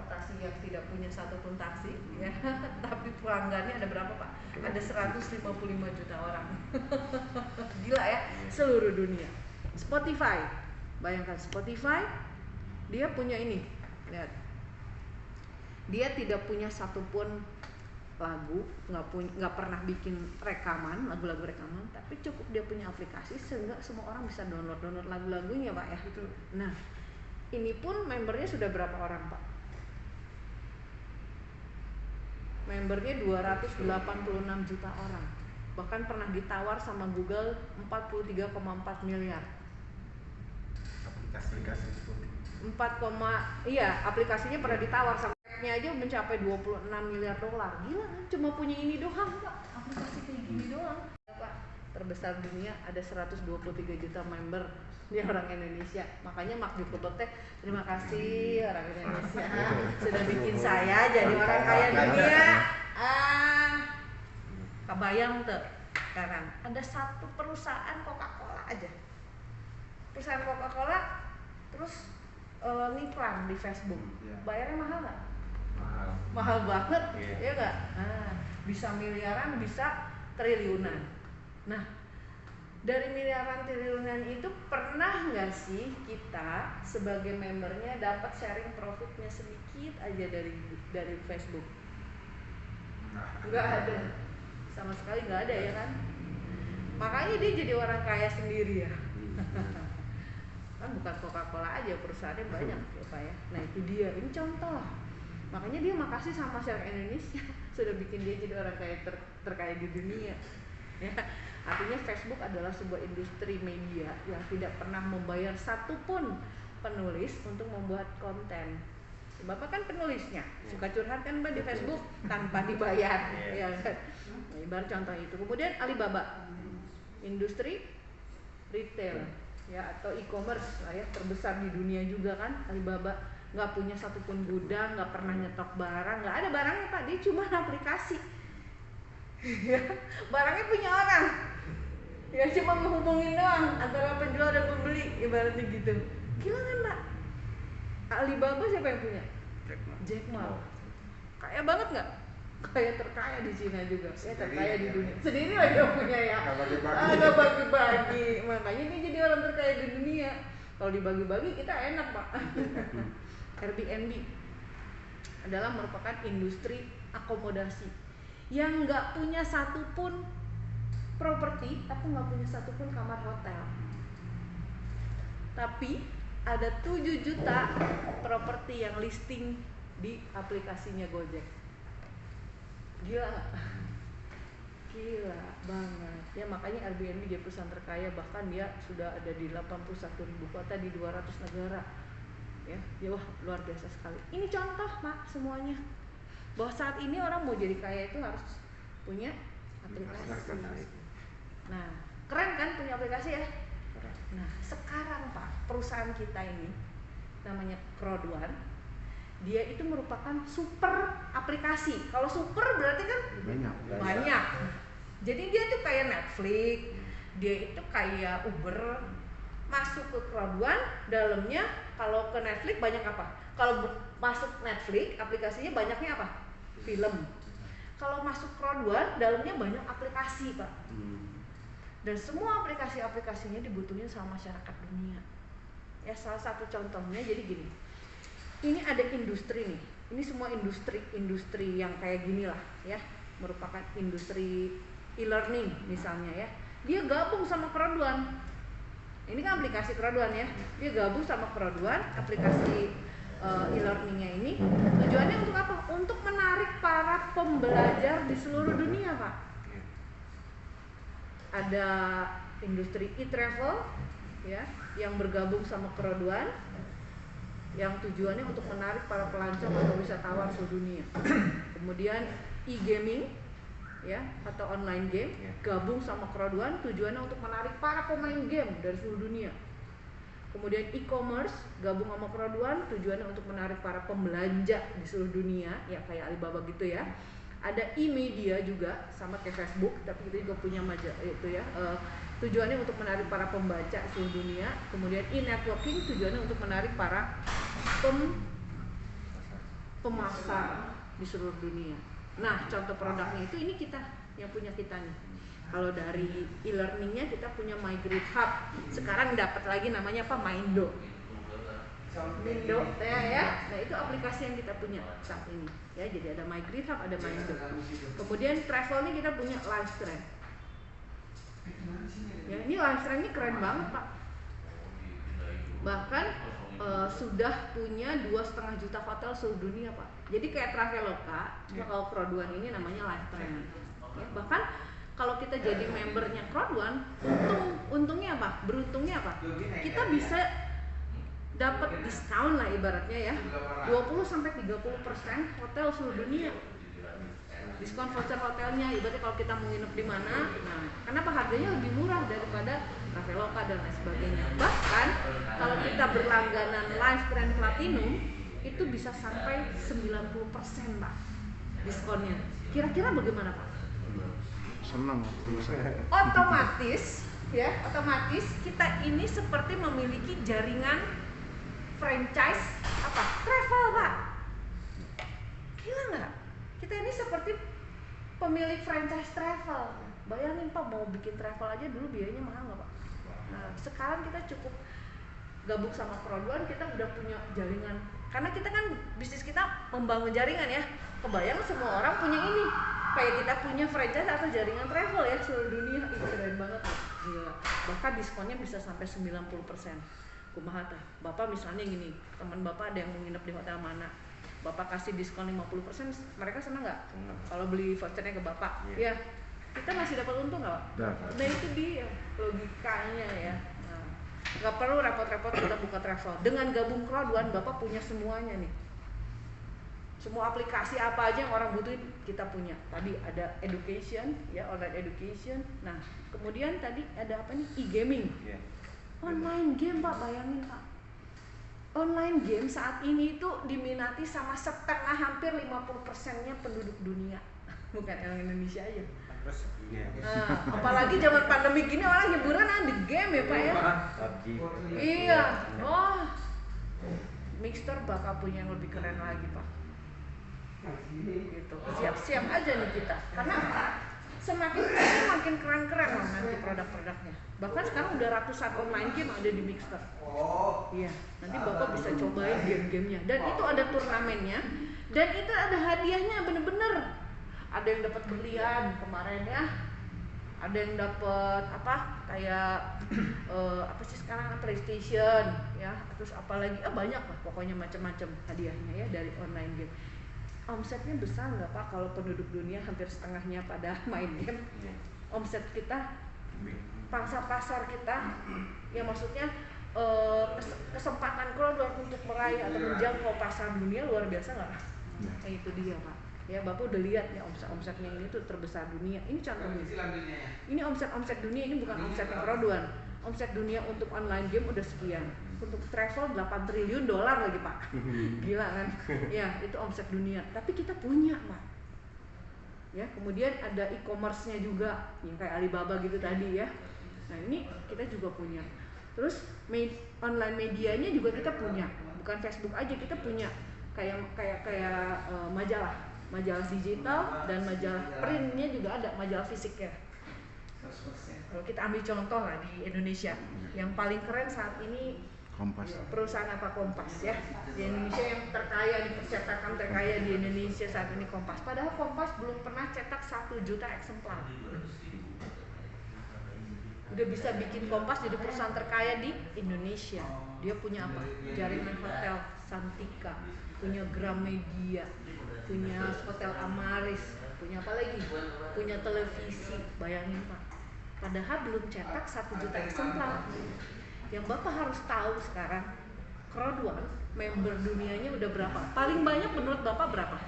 transportasi yang tidak punya satu pun taksi, ya. Tapi pelanggannya ada berapa Pak? Ada 155 juta orang. Gila ya, seluruh dunia. Spotify, bayangkan Spotify, dia punya ini, lihat. Dia tidak punya satupun lagu, nggak pernah bikin rekaman, lagu-lagu rekaman, tapi cukup dia punya aplikasi sehingga semua orang bisa download lagu-lagunya Pak ya. Betul. Nah, ini pun membernya sudah berapa orang Pak? Membernya 286 juta orang. Bahkan pernah ditawar sama Google 43,4 miliar. Aplikasi itu. Iya, aplikasinya pernah ditawar sama nya aja mencapai 26 miliar dolar. Gila kan, cuma punya ini doang Pak, aplikasi kayak gini doang Pak. Terbesar dunia, ada 123 juta member di orang Indonesia. Makanya Mark Zuckerberg teh, terima kasih orang Indonesia sudah bikin saya jadi orang kaya dunia. Kebayang tuh sekarang ada satu perusahaan Coca-Cola aja, perusahaan Coca-Cola terus ngiklan di Facebook, bayarnya mahal nggak? Mahal banget, ya nggak? Bisa miliaran, bisa triliunan. Nah, dari miliaran triliunan itu pernah nggak sih kita sebagai membernya dapat sharing profitnya sedikit aja dari Facebook? Nggak ada, sama sekali nggak ada ya kan? Makanya dia jadi orang kaya sendiri ya. Kan bukan Coca-Cola aja, perusahaannya banyak ya Pak ya. Nah itu dia, ini contoh. Makanya dia makasih sama masyarakat Indonesia sudah bikin dia jadi orang kaya terkaya di dunia ya. Artinya Facebook adalah sebuah industri media yang tidak pernah membayar satupun penulis untuk membuat konten. Bapak kan penulisnya, suka curhat kan Mbak di Facebook tanpa dibayar ya kan. Nah, ibarat contoh itu. Kemudian Alibaba, industri retail ya atau e-commerce lah ya, terbesar di dunia juga kan Alibaba. Nggak punya satupun gudang, nggak pernah nyetok barang, nggak ada barangnya Pak, dia cuma aplikasi. Barangnya punya orang, ya cuma menghubungin doang antara penjual dan pembeli, ibaratnya gitu. Gila kan Pak? Alibaba siapa yang punya? Jack Ma. Kaya banget nggak? Kaya terkaya di Cina juga, ya terkaya di dunia. Sendiri lagi yang punya ya. Nggak bagi-bagi, makanya dia jadi orang terkaya di dunia. Kalau dibagi-bagi kita enak Pak. Airbnb adalah merupakan industri akomodasi yang nggak punya satupun properti atau nggak punya satupun kamar hotel, tapi ada 7 juta properti yang listing di aplikasinya Gojek. Gila nggak? Gila banget ya, makanya Airbnb dia perusahaan terkaya, bahkan dia sudah ada di 81.000 kota di 200 negara ya, wah luar biasa sekali. Ini contoh Mak semuanya, bahwa saat ini orang mau jadi kaya itu harus punya aplikasi. Nah keren kan punya aplikasi ya. Nah sekarang Pak, perusahaan kita ini namanya Crowd1, dia itu merupakan super aplikasi. Kalau super berarti kan banyak. Jadi dia tuh kayak Netflix, dia itu kayak Uber. Masuk ke Crowd1, dalamnya kalau ke Netflix banyak apa? Kalau masuk Netflix, aplikasinya banyaknya apa? Film. Kalau masuk Crowd1, dalamnya banyak aplikasi Pak. Dan semua aplikasi-aplikasinya dibutuhin sama masyarakat dunia. Ya salah satu contohnya jadi gini. Ini ada industri nih. Ini semua industri yang kayak gini lah ya, merupakan industri e-learning misalnya ya. Dia gabung sama Crowd1. Ini kan aplikasi Crowd1 ya. Dia gabung sama Crowd1, aplikasi e-learningnya ini. Tujuannya untuk apa? Untuk menarik para pembelajar di seluruh dunia Pak. Ada industri e-travel ya, yang bergabung sama Crowd1, yang tujuannya untuk menarik para pelancong atau wisatawan seluruh dunia. Kemudian e-gaming ya atau online game gabung sama Crowd1, tujuannya untuk menarik para pemain game dari seluruh dunia. Kemudian e-commerce gabung sama Crowd1, tujuannya untuk menarik para pembelanja di seluruh dunia ya kayak Alibaba gitu ya. Ada e-media juga sama kayak Facebook, tapi kita juga punya majalah itu ya. Tujuannya untuk menarik para pembaca seluruh dunia. Kemudian e-networking tujuannya untuk menarik para pemasar di seluruh dunia. Nah, contoh produknya itu ini kita yang punya kita nih. Kalau dari e-learningnya kita punya My Grid Hub. Sekarang dapat lagi namanya apa? Mindo ya. Nah, itu aplikasi yang kita punya saat ini. Ya, jadi ada My Grid Hub, ada Mindo. Kemudian travelnya kita punya Livetrend. Ya, ini Livetrend ini keren banget, Pak. Bahkan sudah punya 2,5 juta hotel seluruh dunia, Pak. Jadi kayak Traveloka, cuma kalau Crowd1 ini namanya Livetrend. Ya, bahkan kalau kita jadi membernya Crowd1, untungnya apa? Beruntungnya apa? Kita bisa dapat diskon lah ibaratnya ya, 20-30% hotel seluruh dunia. Diskon voucher hotelnya, ibaratnya kalau kita mau nginep di mana, nah, kenapa harganya lebih murah daripada Traveloka dan lain sebagainya. Bahkan kalau kita berlangganan Livetrend Platinum itu bisa sampai 90%, Pak, diskonnya. Kira-kira bagaimana, Pak? Senang. Otomatis kita ini seperti memiliki jaringan franchise apa? Travel, Pak. Gila nggak? Kita ini seperti pemilik franchise travel. Bayangin, Pak, mau bikin travel aja dulu biayanya mahal nggak, Pak? Nah, sekarang kita cukup gabung sama Crowd1, kita udah punya jaringan. Karena kita kan bisnis kita membangun jaringan ya. Kebayang semua orang punya ini. Kayak kita punya franchise atau jaringan travel ya seluruh dunia. Itu keren banget, Pak. Gila. Bahkan diskonnya bisa sampai 90%. Kumaha tah? Bapak misalnya gini, teman Bapak ada yang mau nginep di hotel mana? Bapak kasih diskon 50%, mereka senang nggak? Kalau beli vouchernya ke Bapak? Iya. Kita masih dapat untung nggak, Pak? Nah, itu dia logikanya ya. Nah, nggak perlu repot-repot kita buka travel. Dengan gabung Crowd1, Bapak punya semuanya nih. Semua aplikasi apa aja yang orang butuhin kita punya. Tadi ada education, ya, online education. Nah, kemudian tadi ada apa nih? E-gaming. Online game, Pak, bayangin, Pak. Online game saat ini itu diminati sama setengah, hampir 50%-nya penduduk dunia. Bukan orang Indonesia aja. Nah, apalagi zaman pandemi gini orang hiburan di game ya, Pak ya. Iya. Oh, Mixer bakal punya yang lebih keren lagi, Pak. Gitu. Siap-siap aja nih kita. Karena semakin kesini makin keren-keren loh nanti produk-produknya. Bahkan sekarang udah ratusan online game ada di Mixer. Iya, nanti Bapak bisa cobain game-gamenya. Dan itu ada turnamennya. Dan itu ada hadiahnya bener-bener. Ada yang dapat berlian kemarin ya. Ada yang dapat apa? Kayak apa sih sekarang, PlayStation ya. Terus apalagi banyak lah pokoknya macam-macam hadiahnya ya dari online game. Omsetnya besar nggak, Pak, kalau penduduk dunia hampir setengahnya pada main game? Omset kita, pangsa pasar kita, ya maksudnya kesempatan Crowd1 untuk meraih atau menjangkau pasar dunia luar biasa nggak? Nah, itu dia, Pak. Ya, Bapak udah lihat ya omsetnya ini tuh terbesar dunia. Ini contohnya. Ini omset dunia, ini bukan omsetnya Crowd1. Omset dunia untuk online game udah sekian. Untuk travel 8 triliun dolar lagi, Pak. Gila kan? Ya, itu omset dunia. Tapi kita punya, Pak. Ya, kemudian ada e-commerce-nya juga, yang kayak Alibaba gitu tadi ya. Nah, ini kita juga punya. Terus online medianya juga kita punya. Bukan Facebook aja, kita punya kayak majalah digital dan majalah printnya juga ada, majalah fisik ya. Kalau kita ambil contoh lah di Indonesia, yang paling keren saat ini Kompas. Perusahaan apa? Kompas ya. Di Indonesia yang terkaya, di percetakan terkaya di Indonesia saat ini Kompas. Padahal Kompas belum pernah cetak 1 juta eksemplar. Udah bisa bikin Kompas jadi perusahaan terkaya di Indonesia. Dia punya apa? Jaringan hotel Santika, punya Gramedia, punya Hotel Amaris, punya apa lagi? Punya televisi. Bayangin, Pak. Padahal belum cetak 1 juta eksemplar. Yang Bapak harus tahu sekarang, Crowd1 member dunianya udah berapa? Paling banyak menurut Bapak berapa?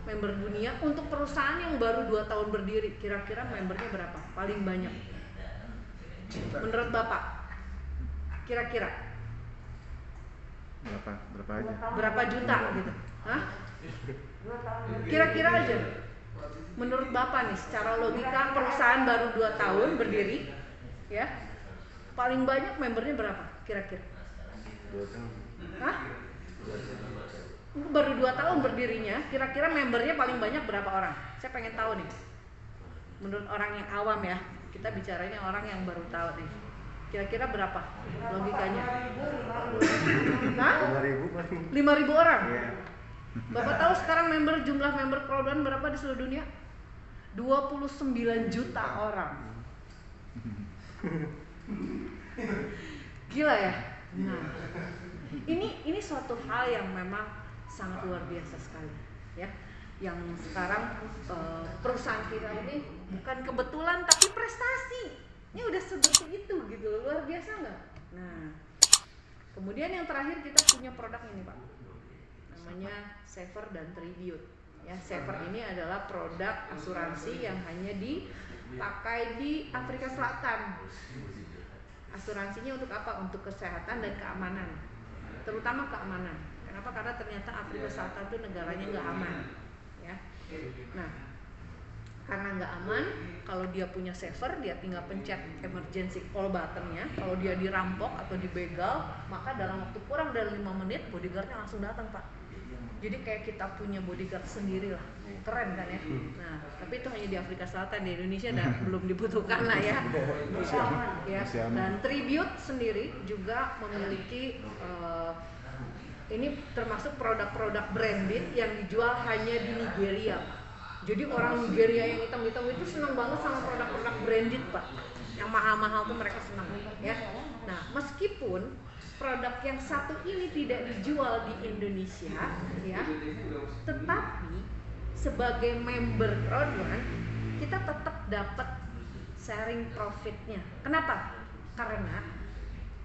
Member dunia untuk perusahaan yang baru 2 tahun berdiri, kira-kira membernya berapa? Paling banyak menurut Bapak? Kira-kira berapa aja? Berapa juta gitu? Hah? Kira-kira aja. Menurut Bapak nih, secara logika perusahaan baru 2 tahun berdiri, ya, paling banyak membernya berapa kira-kira? 2 tahun. Hah? baru 2 tahun berdirinya, kira-kira membernya paling banyak berapa orang? Saya pengen tahu nih. Menurut orang yang awam ya, kita bicaranya orang yang baru tahu nih. Kira-kira berapa logikanya? Nah? 5.000 orang? Iya. Bapak tahu sekarang jumlah member Crowdone berapa di seluruh dunia? 29 juta orang. Gila ya? Nah, ini suatu hal yang memang sangat luar biasa sekali ya. Yang sekarang perusahaan kita ini bukan kebetulan tapi prestasi. Ini udah seperti itu gitu, luar biasa nggak? Nah, kemudian yang terakhir kita punya produk ini Pak, namanya Saver dan Tribute. Ya, Saver ini adalah produk asuransi yang hanya dipakai di Afrika Selatan. Asuransinya untuk apa? Untuk kesehatan dan keamanan, terutama keamanan. Kenapa? Karena ternyata Afrika Selatan itu negaranya nggak aman. Ya, nah karena nggak aman, kalau dia punya saver, dia tinggal pencet emergency call buttonnya. Kalau dia dirampok atau dibegal, maka dalam waktu kurang dari 5 menit bodyguardnya langsung datang Pak. Jadi kayak kita punya bodyguard sendiri lah, keren kan ya. Nah, tapi itu hanya di Afrika Selatan, di Indonesia dan belum dibutuhkan lah ya. Ya. Dan Tribute sendiri juga memiliki ini termasuk produk-produk branded yang dijual hanya di Nigeria. Jadi orang Nigeria yang hitam-hitam itu senang banget sama produk-produk branded Pak. Yang mahal-mahal tuh mereka senang ya. Nah, meskipun produk yang satu ini tidak dijual di Indonesia ya, tetapi sebagai member Crowdone kita tetap dapat sharing profitnya. Kenapa? Karena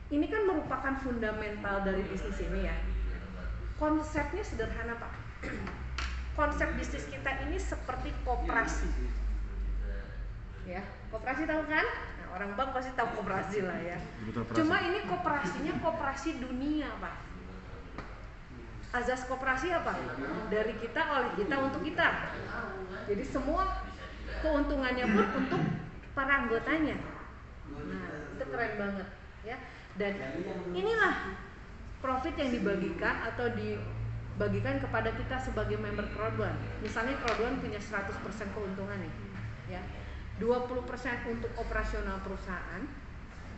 ini kan merupakan fundamental dari bisnis ini ya. Konsepnya sederhana Pak. Konsep bisnis kita ini seperti koperasi. Ya, koperasi tahu kan? Nah, orang bank pasti tahu koperasi lah ya. Cuma ini koperasinya koperasi dunia Pak. Azas koperasi apa? Dari kita, oleh kita, untuk kita. Jadi semua keuntungannya pun untuk para anggotanya. Nah, itu keren banget ya. Dan inilah profit yang dibagikan atau dibagikan kepada kita sebagai member Crowdone. Misalnya Crowdone punya 100% keuntungan nih, ya. 20% untuk operasional perusahaan,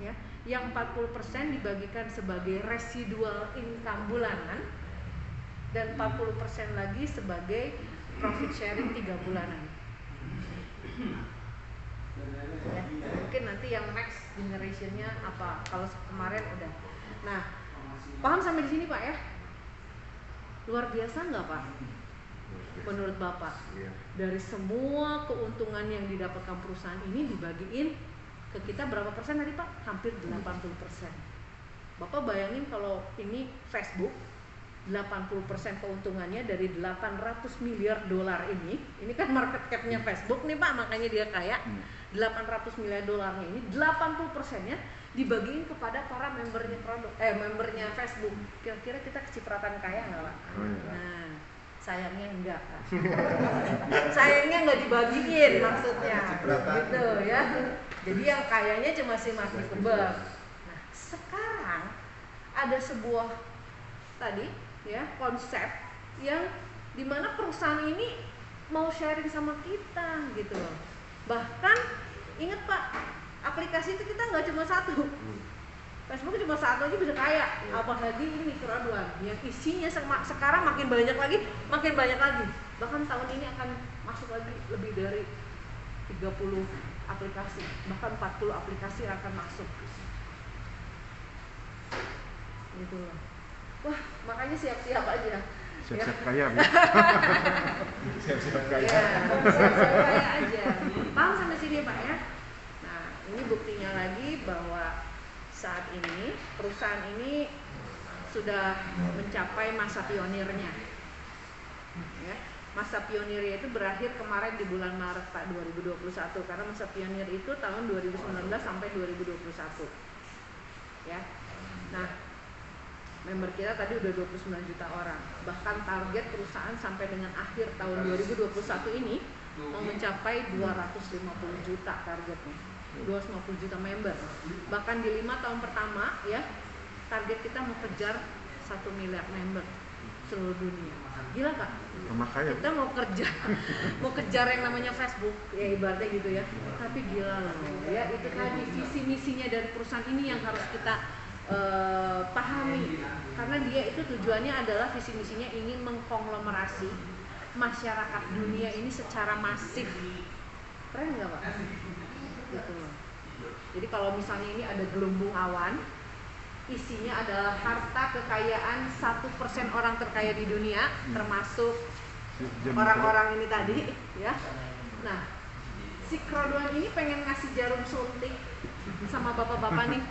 ya. Yang 40% dibagikan sebagai residual income bulanan dan 40% lagi sebagai profit sharing 3 bulanan. Ya, mungkin nanti yang next generation-nya apa? Kalau kemarin udah. Nah, paham sampai di sini Pak ya? Luar biasa nggak Pak? Menurut Bapak, dari semua keuntungan yang didapatkan perusahaan ini dibagiin ke kita berapa persen tadi Pak? Hampir 80%. Bapak bayangin kalau ini Facebook, 80% keuntungannya dari 800 miliar dolar ini kan market cap-nya Facebook nih Pak, makanya dia kaya. 800 miliar dolarnya ini 80%-nya dibagiin kepada para membernya Facebook. Kira-kira kita kecipratan kaya nggak Pak? Nah, sayangnya enggak Pak. Sayangnya nggak dibagiin maksudnya, gitu ya. Jadi yang kayanya cuma si Mark Zuckerberg. Nah, sekarang ada sebuah tadi ya konsep yang dimana perusahaan ini mau sharing sama kita gitu loh. Bahkan ingat Pak, aplikasi itu kita nggak cuma satu. Facebook cuma satu aja bisa kaya. Apalagi ini Crowdone yang isinya sekarang makin banyak lagi. Bahkan tahun ini akan masuk lagi lebih dari 30 aplikasi, bahkan 40 aplikasi akan masuk. Gitu loh. Wah, makanya siap-siap aja. Siap-siap kaya. Siap-siap kaya. Ya, siap-siap kaya aja. Paham sampai sini Pak ya? Nah, ini buktinya lagi bahwa saat ini perusahaan ini sudah mencapai masa pionirnya. Ya, masa pionirnya itu berakhir kemarin di bulan Maret Pak 2021, karena masa pionir itu tahun 2019 sampai 2021. Ya. Nah, member kita tadi udah 29 juta orang. Bahkan target perusahaan sampai dengan akhir tahun 2021 ini mau mencapai 250 juta targetnya. 250 juta member. Bahkan di 5 tahun pertama ya, target kita mau kejar 1 miliar member. seluruh dunia. Gila Kak? Sama kaya. Kita mau kerja, mau kejar yang namanya Facebook, ya ibaratnya gitu ya. Tapi gila loh, ya itu tadi visi misinya dari perusahaan ini yang harus kita pahami. Karena dia itu tujuannya adalah visi misinya ingin mengkonglomerasi masyarakat dunia ini secara masif. Keren nggak Pak? Gitu loh. Jadi kalau misalnya ini ada gelembung awan, isinya adalah harta kekayaan 1% orang terkaya di dunia, termasuk orang-orang ini tadi, ya. Nah, si Kroduan ini pengen ngasih jarum suntik sama bapak-bapak nih,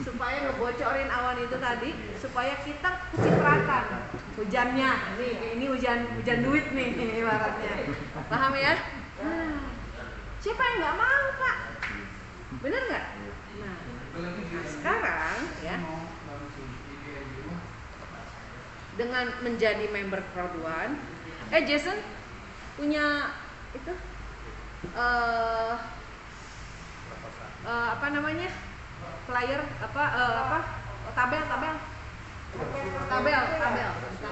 supaya ngebocorin awan itu tadi, supaya kita kecipratan hujannya. Nih, ini hujan duit nih, ibaratnya. Paham ya? Nah, siapa yang nggak mau Pak? Bener nggak? Nah, sekarang ya, dengan menjadi member Crowd1, Jason punya itu apa namanya, flyer tabel bukan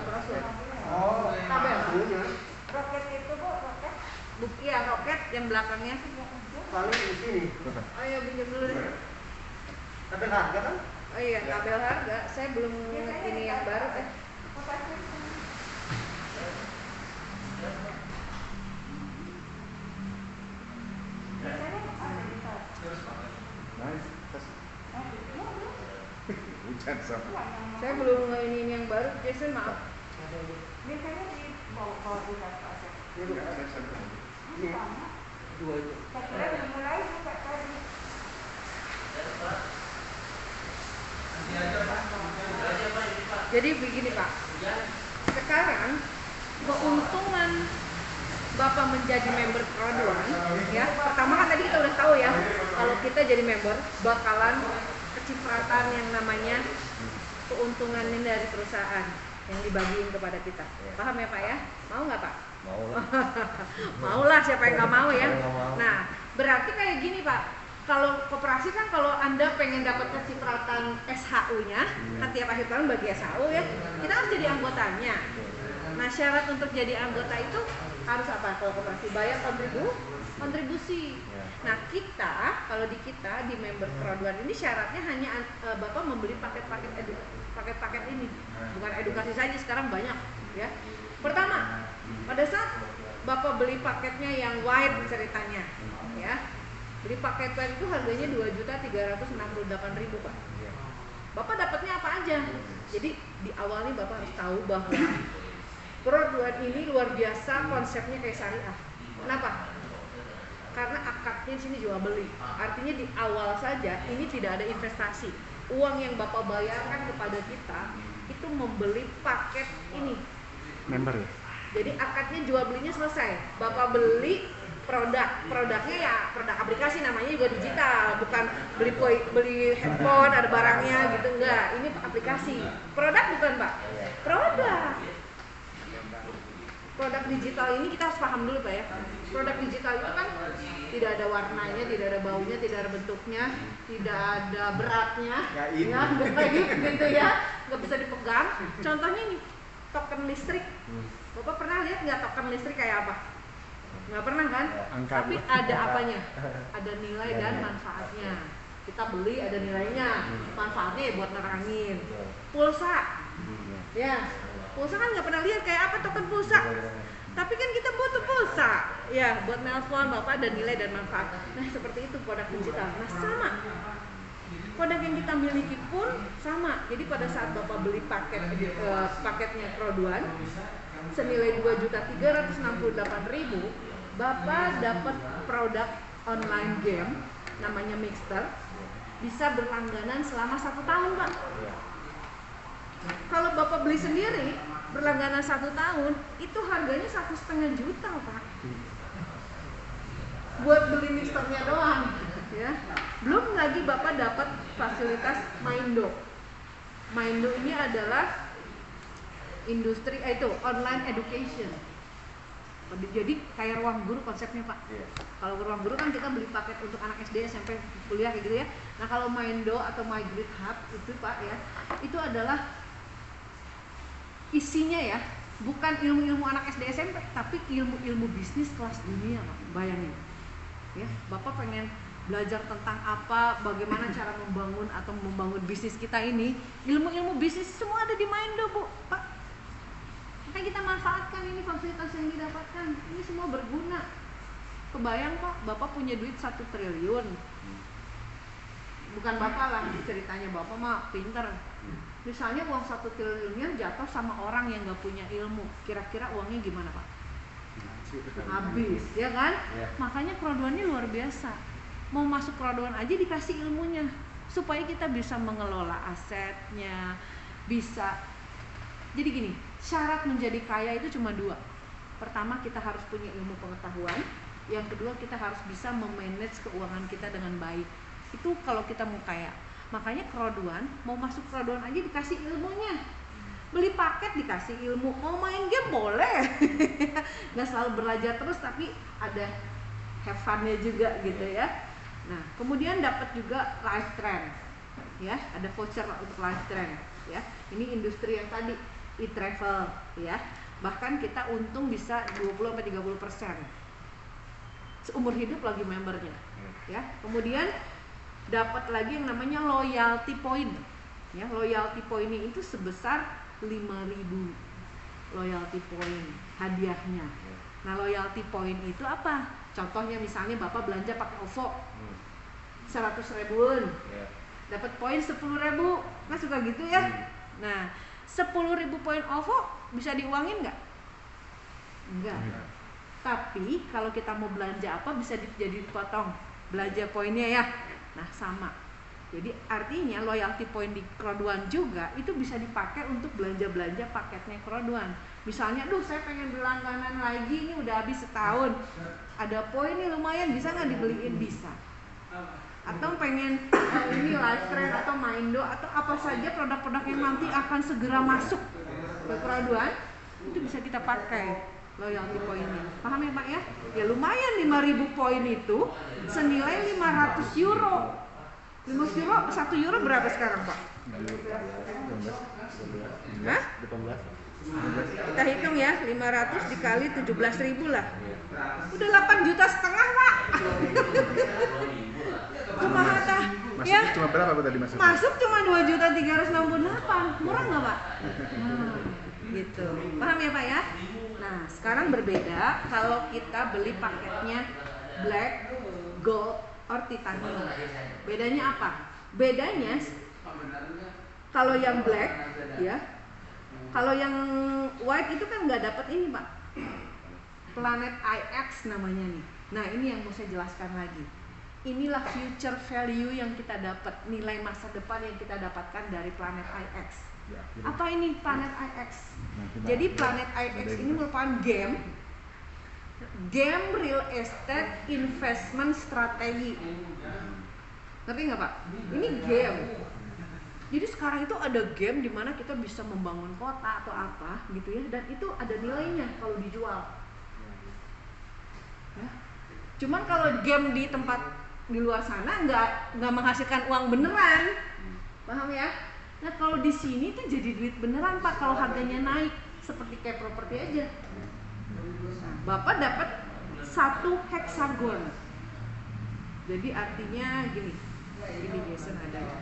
brosur. Tabel. Roket itu Bu, roket. Iya, roket yang belakangnya. Paling di sini. Oh iya, pinjam dulu deh. Tabel harga kan? Oh iya, tabel harga. Saya belum ini yang baru Hujan sama. Saya belum ini yang baru, Jason maaf. Biasanya di bawah di atas. Ini ada satu. Ini dua itu. Saya kira udah mulai buka tadi. Jadi begini Pak, sekarang keuntungan Bapak menjadi member Crowd1, ya, pertama kan tadi kita udah tahu ya, kalau kita jadi member bakalan kecipratan yang namanya keuntungannya dari perusahaan yang dibagiin kepada kita. Paham ya Pak ya? Mau nggak Pak? Mau. Mau lah, siapa yang nggak mau ya? Nah, berarti kayak gini Pak. Kalau koperasi kan kalau Anda pengen dapat kecipratan SHU-nya, kan tiap akhir tahun bagi SHU ya, kita harus jadi anggotanya. Nah, syarat untuk jadi anggota itu harus apa kalau koperasi? Bayar kontribusi. Nah, kita kalau di member Crowd1 ini syaratnya hanya Bapak membeli paket-paket ini. Bukan edukasi saja, sekarang banyak ya. Pertama, pada saat Bapak beli paketnya yang wide ceritanya, ya. Beli paket itu harganya 2.368.000 Pak. Bapak dapatnya apa aja? Jadi di awal nih Bapak harus tahu bahwa Crowd1 ini luar biasa, konsepnya kayak syariah. Kenapa? Karena akadnya di sini jual beli. Artinya di awal saja ini tidak ada investasi. Uang yang Bapak bayarkan kepada kita itu membeli paket ini. Member ya? Jadi akadnya jual belinya selesai. Bapak beli produknya ya produk aplikasi, namanya juga digital, bukan beli handphone ada barangnya gitu, enggak. Ini aplikasi. Produk bukan Pak? Produk digital ini kita harus paham dulu Pak ya. Produk digital itu kan tidak ada warnanya, tidak ada baunya, tidak ada bentuknya, tidak ada beratnya, ya, gitu ya, nggak bisa dipegang. Contohnya nih, token listrik. Bapak pernah lihat nggak token listrik kayak apa? Nggak pernah kan? Angka. Tapi ada apanya? Ada nilai dan manfaatnya. Kita beli ada nilainya, manfaatnya ya buat nerangin. Pulsa, ya. Pulsa kan nggak pernah lihat kayak apa token pulsa. Tapi kan kita butuh pulsa, ya, buat nelpon Bapak ada nilai dan manfaat. Nah seperti itu produk digital. Nah sama, produk yang kita miliki pun sama. Jadi pada saat Bapak beli paketnya Crowd1 senilai 2.368.000, Bapak dapat produk online game namanya Mixter, bisa berlangganan selama 1 tahun Pak. Kalau Bapak beli sendiri berlangganan 1 tahun itu harganya 1,5 juta Pak, buat beli mixernya doang ya. Belum lagi Bapak dapat fasilitas Maindo. Maindo ini adalah industri itu online education. Jadi kayak ruang guru konsepnya Pak. Kalau ruang guru kan kita beli paket untuk anak SD, SMP, kuliah kayak gitu ya. Nah kalau Maindo atau My Grid Hub itu Pak ya, itu adalah isinya ya bukan ilmu-ilmu anak SD SMP, tapi ilmu-ilmu bisnis kelas dunia, Pak. Bayangin. Ya, Bapak pengen belajar tentang apa, bagaimana cara membangun bisnis kita ini, ilmu-ilmu bisnis semua ada di Maindo, Bu, Pak. Maka kita manfaatkan ini fasilitas yang didapatkan. Ini semua berguna. Kebayang, Pak, Bapak punya duit 1 triliun. Bukan Bapak lah ceritanya, Bapak mah pinter. Misalnya uang 1 triliunnya jatuh sama orang yang gak punya ilmu, kira-kira uangnya gimana, Pak? Habis, ya kan? Ya. Makanya keraduannya luar biasa. Mau masuk keraduan aja dikasih ilmunya, supaya kita bisa mengelola asetnya, bisa. Jadi gini, syarat menjadi kaya itu cuma 2. Pertama, kita harus punya ilmu pengetahuan. Yang kedua, kita harus bisa memanage keuangan kita dengan baik. Itu kalau kita mau kaya. Makanya keraduan, mau masuk keraduan aja dikasih ilmunya. Beli paket dikasih ilmu, mau main game boleh. Nggak selalu belajar terus, tapi ada have fun-nya juga gitu ya. Nah, kemudian dapat juga life trend. Ya, ada voucher untuk life trend ya. Ini industri yang tadi e-travel ya. Bahkan kita untung bisa 20-30% seumur hidup lagi membernya ya. Kemudian dapat lagi yang namanya loyalty point ya. Loyalty point itu sebesar 5.000 loyalty point hadiahnya. Nah, loyalty point itu apa? Contohnya misalnya Bapak belanja pakai OVO 100 ribuan, dapat poin 10.000, kan suka gitu ya. Nah, 10.000 poin OVO bisa diuangin nggak? Enggak. Tapi kalau kita mau belanja apa bisa jadi dipotong belanja poinnya ya. Nah, sama. Jadi artinya loyalty point di keraduan juga itu bisa dipakai untuk belanja-belanja paketnya keraduan. Misalnya, saya pengen berlangganan lagi, ini udah habis setahun. Ada poin nih lumayan, bisa nggak dibeliin? Bisa. Atau pengen ini live trend atau Maindo atau apa saja produk-produk yang nanti akan segera masuk ke keraduan, itu bisa kita pakai loyalty poinnya. Paham ya, Pak ya? Ya lumayan 5.000 poin itu senilai 500 euro. 5 euro, 1 euro berapa sekarang, Pak? 18. Hah? 18. Kita hitung ya, 500 dikali 17.000 lah. Udah 8,5 juta, Pak. Kumaha tah? Ya. Masuknya cuma berapa tadi masuknya? Masuk cuma 2.368. Murah nggak, Pak? Nah, gitu. Paham ya, Pak ya? Nah, sekarang berbeda kalau kita beli paketnya black, gold, or titanium. Bedanya apa? Bedanya kalau yang black ya, kalau yang white itu kan nggak dapat ini, Pak. Planet IX namanya nih. Nah, ini yang mau saya jelaskan lagi. Inilah future value yang kita dapat, nilai masa depan yang kita dapatkan dari Planet IX. Apa ini Planet IX? Jadi Planet IX ini merupakan game real estate investment strategi. Ngerti nggak, Pak? Ini game. Jadi sekarang itu ada game di mana kita bisa membangun kota atau apa gitu ya, dan itu ada nilainya kalau dijual. Ya. Cuman kalau game di tempat di luar sana nggak menghasilkan uang beneran, paham ya? Nah, kalau di sini tuh jadi duit beneran, Pak, kalau harganya naik, seperti kayak properti aja. Nah, Bapak dapat 1 heksagon. Jadi artinya gini, ini Jason ada ya.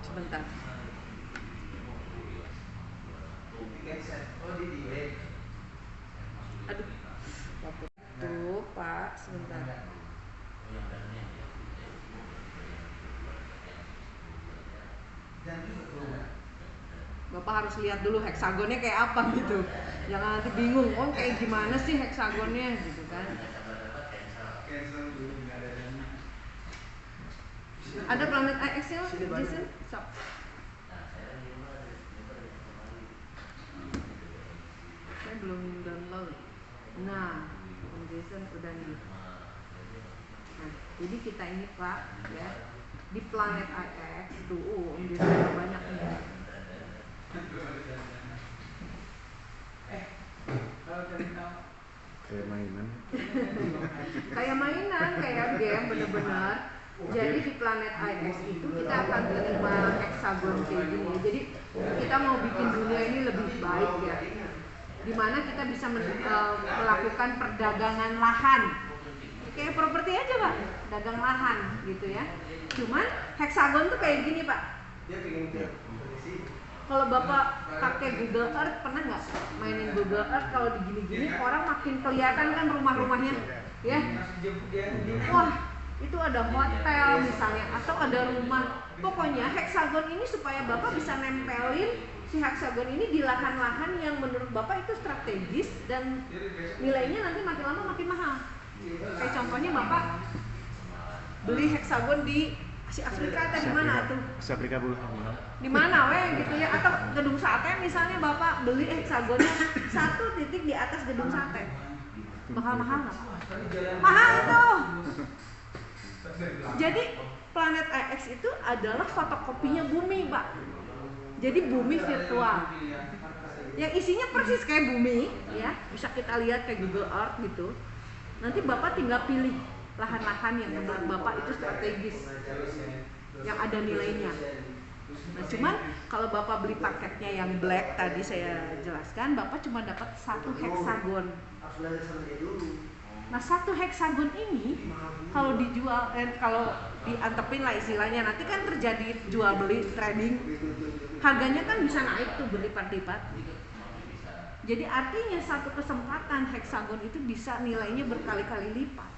Sebentar. Aduh, tuh Pak, sebentar. Bapak harus lihat dulu heksagonnya kayak apa gitu. Jangan nanti bingung, oh kayak gimana sih heksagonnya gitu kan. Ada Planet IX-nya, Jason? Sok. Saya belum download. Nah, Jason udah nih. Nah, jadi kita ini, Pak, ya, di Planet IX tuh Jason banyak nih. Kayak mainan. Kayak mainan, kayak game bener-bener. Jadi di Planet IX itu kita akan terima heksagon kayak gini. Jadi kita mau bikin dunia ini lebih baik ya. Dimana kita bisa melakukan perdagangan lahan. Kayak properti aja Pak, dagang lahan gitu ya. Cuman heksagon tuh kayak gini Pak. Kalau Bapak pakai Google Earth, pernah nggak mainin Google Earth? Kalau digini-gini orang makin kelihatan kan rumah-rumahnya, ya. Wah, itu ada hotel misalnya atau ada rumah. Pokoknya heksagon ini supaya Bapak bisa nempelin si heksagon ini di lahan-lahan yang menurut Bapak itu strategis dan nilainya nanti makin lama makin mahal. Kayak contohnya Bapak beli heksagon di Asia Afrika atau di mana tuh? Asia Afrika Bu. Di mana gitu ya, atau gedung sate misalnya Bapak beli heksagonnya satu titik di atas gedung sate. Bakal mahal nggak? Mahal tuh. Jadi Planet IX itu adalah fotokopinya bumi, Pak. Jadi bumi virtual. Yang isinya persis kayak bumi, ya. Bisa kita lihat kayak Google Earth gitu. Nanti Bapak tinggal pilih lahan-lahan yang menurut Bapak itu strategis, yang ada nilainya. Nah, cuman kalau Bapak beli paketnya yang black tadi saya jelaskan, Bapak cuma dapat satu heksagon. Nah, satu heksagon ini kalau dijual, kalau diantepin lah istilahnya, nanti kan terjadi jual beli trading, harganya kan bisa naik tuh berlipat-lipat. Jadi artinya satu kesempatan heksagon itu bisa nilainya berkali-kali lipat.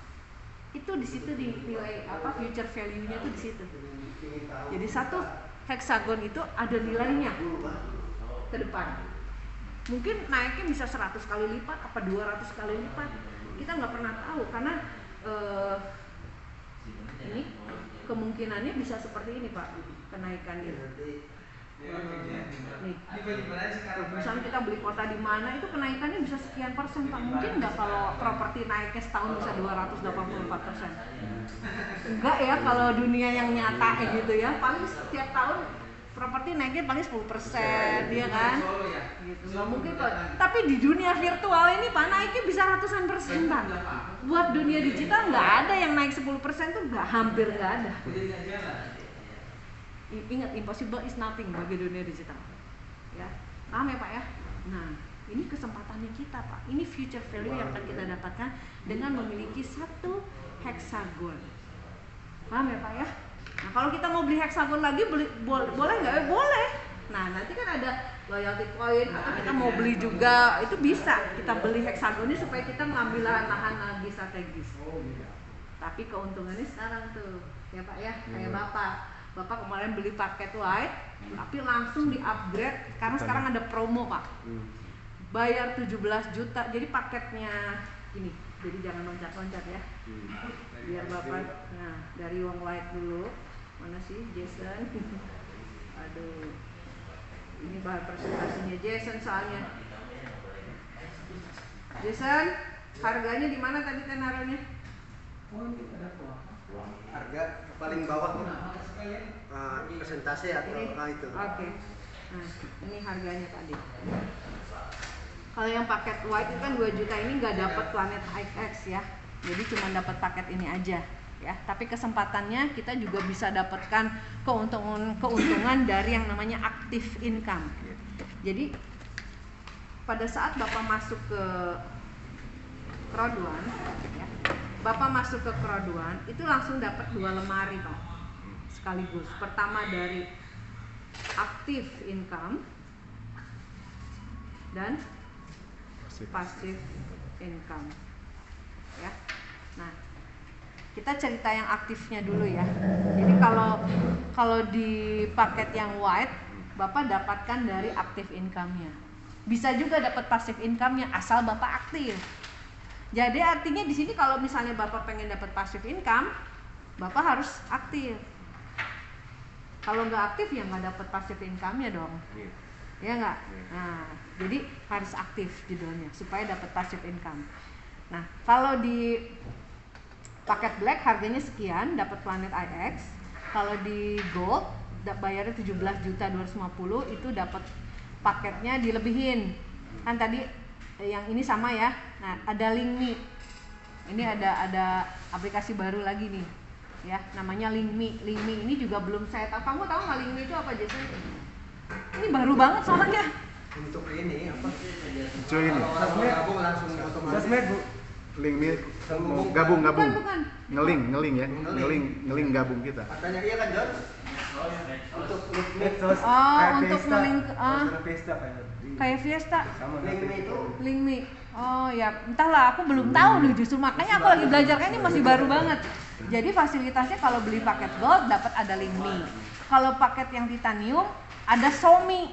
Itu di situ nilai future value-nya tuh di situ. Jadi satu heksagon itu ada nilainya ke depan. Mungkin naiknya bisa 100 kali lipat apa 200 kali lipat. Kita nggak pernah tahu karena ini kemungkinannya bisa seperti ini Pak kenaikannya. Nih, misalnya kita beli kota di mana itu kenaikannya bisa sekian persen Pak. Mungkin nggak kalau properti naiknya setahun bisa 284%. Enggak ya kalau dunia yang nyata gitu ya. Paling setiap tahun properti naiknya paling 10%, ya kan? Gitu. Nggak mungkin kok. Tapi di dunia virtual ini Pak naiknya bisa ratusan persen Pak. Buat dunia digital nggak ada yang naik 10% tuh hampir nggak ada. Ingat, impossible is nothing bagi dunia digital. Ya, paham ya Pak ya? Nah, ini kesempatannya kita Pak. Ini future value yang akan kita dapatkan dengan memiliki satu heksagon. Paham ya Pak ya? Nah, kalau kita mau beli heksagon lagi, boleh nggak? Boleh. Nah, nanti kan ada loyalty point atau kita mau beli juga, itu bisa. Kita beli heksagonnya supaya kita mengambil lahan-lahan lagi strategis. Tapi keuntungannya sekarang tuh, ya Pak ya, kayak Bapak kemarin beli paket white, tapi langsung di-upgrade karena sekarang ada promo Pak. Bayar 17 juta, jadi paketnya ini, jadi jangan loncat-loncat ya. Biar Bapak, nah dari Wong White dulu, mana sih Jason? Aduh, ini bahan presentasinya Jason soalnya. Jason, harganya di mana tadi tenarannya? Harga paling bawah presentasi atau itu. Oke. Nah, ini harganya tadi. Kalau yang paket white itu kan 2 juta ini nggak dapat Planet IX ya. Jadi cuma dapat paket ini aja ya. Tapi kesempatannya kita juga bisa dapatkan keuntungan dari yang namanya active income. Jadi pada saat Bapak masuk ke Crowd One ya, Bapak masuk ke Crowd One itu langsung dapat 2 lemari Pak sekaligus. Pertama dari active income dan passive income ya. Nah, kita cerita yang aktifnya dulu ya. Jadi kalau di paket yang white Bapak dapatkan dari active income-nya. Bisa juga dapat passive income-nya asal Bapak aktif. Jadi artinya di sini kalau misalnya Bapak pengen dapat passive income, Bapak harus aktif. Kalau nggak aktif ya nggak dapat passive income-nya dong. Ya nggak? Nah, jadi harus aktif judulnya supaya dapat passive income. Nah, kalau di paket black harganya sekian, dapat Planet IX. Kalau di gold bayarnya 17.250 itu dapat paketnya dilebihin. Kan tadi yang ini sama ya. Nah, ada link nih. Ini ada aplikasi baru lagi nih. ya, namanya Lingmi. Lingmi ini juga belum saya tahu. Kamu tahu nggak Lingmi itu apa Jason? Ini baru banget soalnya. Untuk ini apa? Cuy ini. Kalau orang mau gabung langsung otomatis. Sosmed Bu. Link nih mau gabung. Bukan. Ngeling ya. Ngeling gabung kita. Katanya iya kan John? Untuk Medsos. Untuk ngelink Fiesta kayak Fiesta. link itu Lingmi. Oh ya, entahlah, aku belum tahu nih justru makanya aku lagi belajar kan ini masih baru banget. Jadi fasilitasnya kalau beli paket gold dapat ada Lingmi. Kalau paket yang titanium ada Somi.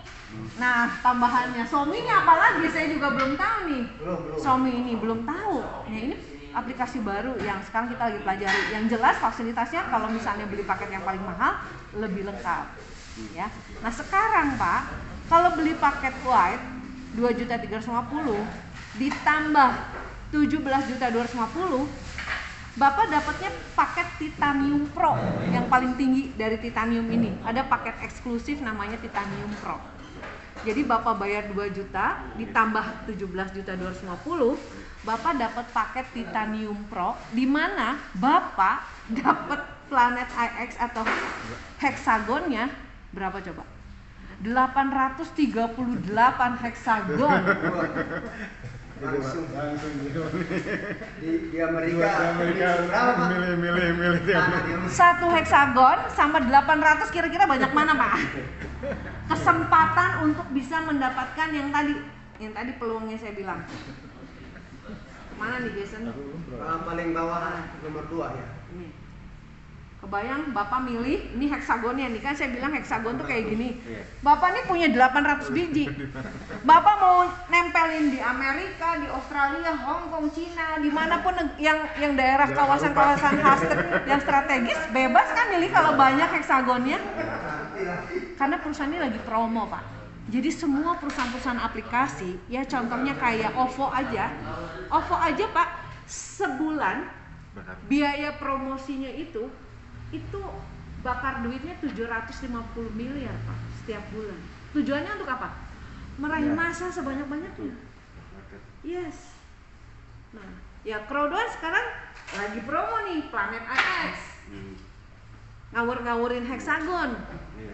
Nah, tambahannya Somi-nya apa lagi saya juga belum tahu nih. belum. Somi ini belum tahu. Nah, ini aplikasi baru yang sekarang kita lagi pelajari. Yang jelas fasilitasnya kalau misalnya beli paket yang paling mahal lebih lengkap. Ya. Nah, sekarang Pak, kalau beli paket white 2.350 ditambah 17.250, Bapak dapatnya paket Titanium Pro yang paling tinggi dari Titanium ini. Ada paket eksklusif namanya Titanium Pro. Jadi Bapak bayar 2 juta ditambah 17.250, Bapak dapat paket Titanium Pro di mana Bapak dapat Planet IX atau heksagonnya berapa coba? 838 heksagon. langsung di Amerika. Berapa Pak? Milih Tanah dia. Satu heksagon sama 800 kira-kira banyak mana Pak? Kesempatan untuk bisa mendapatkan yang tadi peluangnya saya bilang. Mana nih Jason? Paling bawah nomor 2 ya. Ini. Kebayang Bapak milih, ini heksagonnya nih kan saya bilang heksagon tuh kayak gini. Bapak nih punya 800 biji. Bapak mau nempelin di Amerika, di Australia, Hong Kong, Cina, dimanapun yang daerah kawasan-kawasan khas yang strategis, bebas kan milih kalau banyak heksagonnya. Karena perusahaan ini lagi promo Pak. Jadi semua perusahaan-perusahaan aplikasi, ya contohnya kayak OVO aja Pak, sebulan biaya promosinya itu bakar duitnya 750 miliar Pak setiap bulan. Tujuannya untuk apa? Meraih massa sebanyak-banyaknya. Yes. Nah, ya Crowdone sekarang lagi promo nih Planet IX. Ngawur-ngawurin heksagon.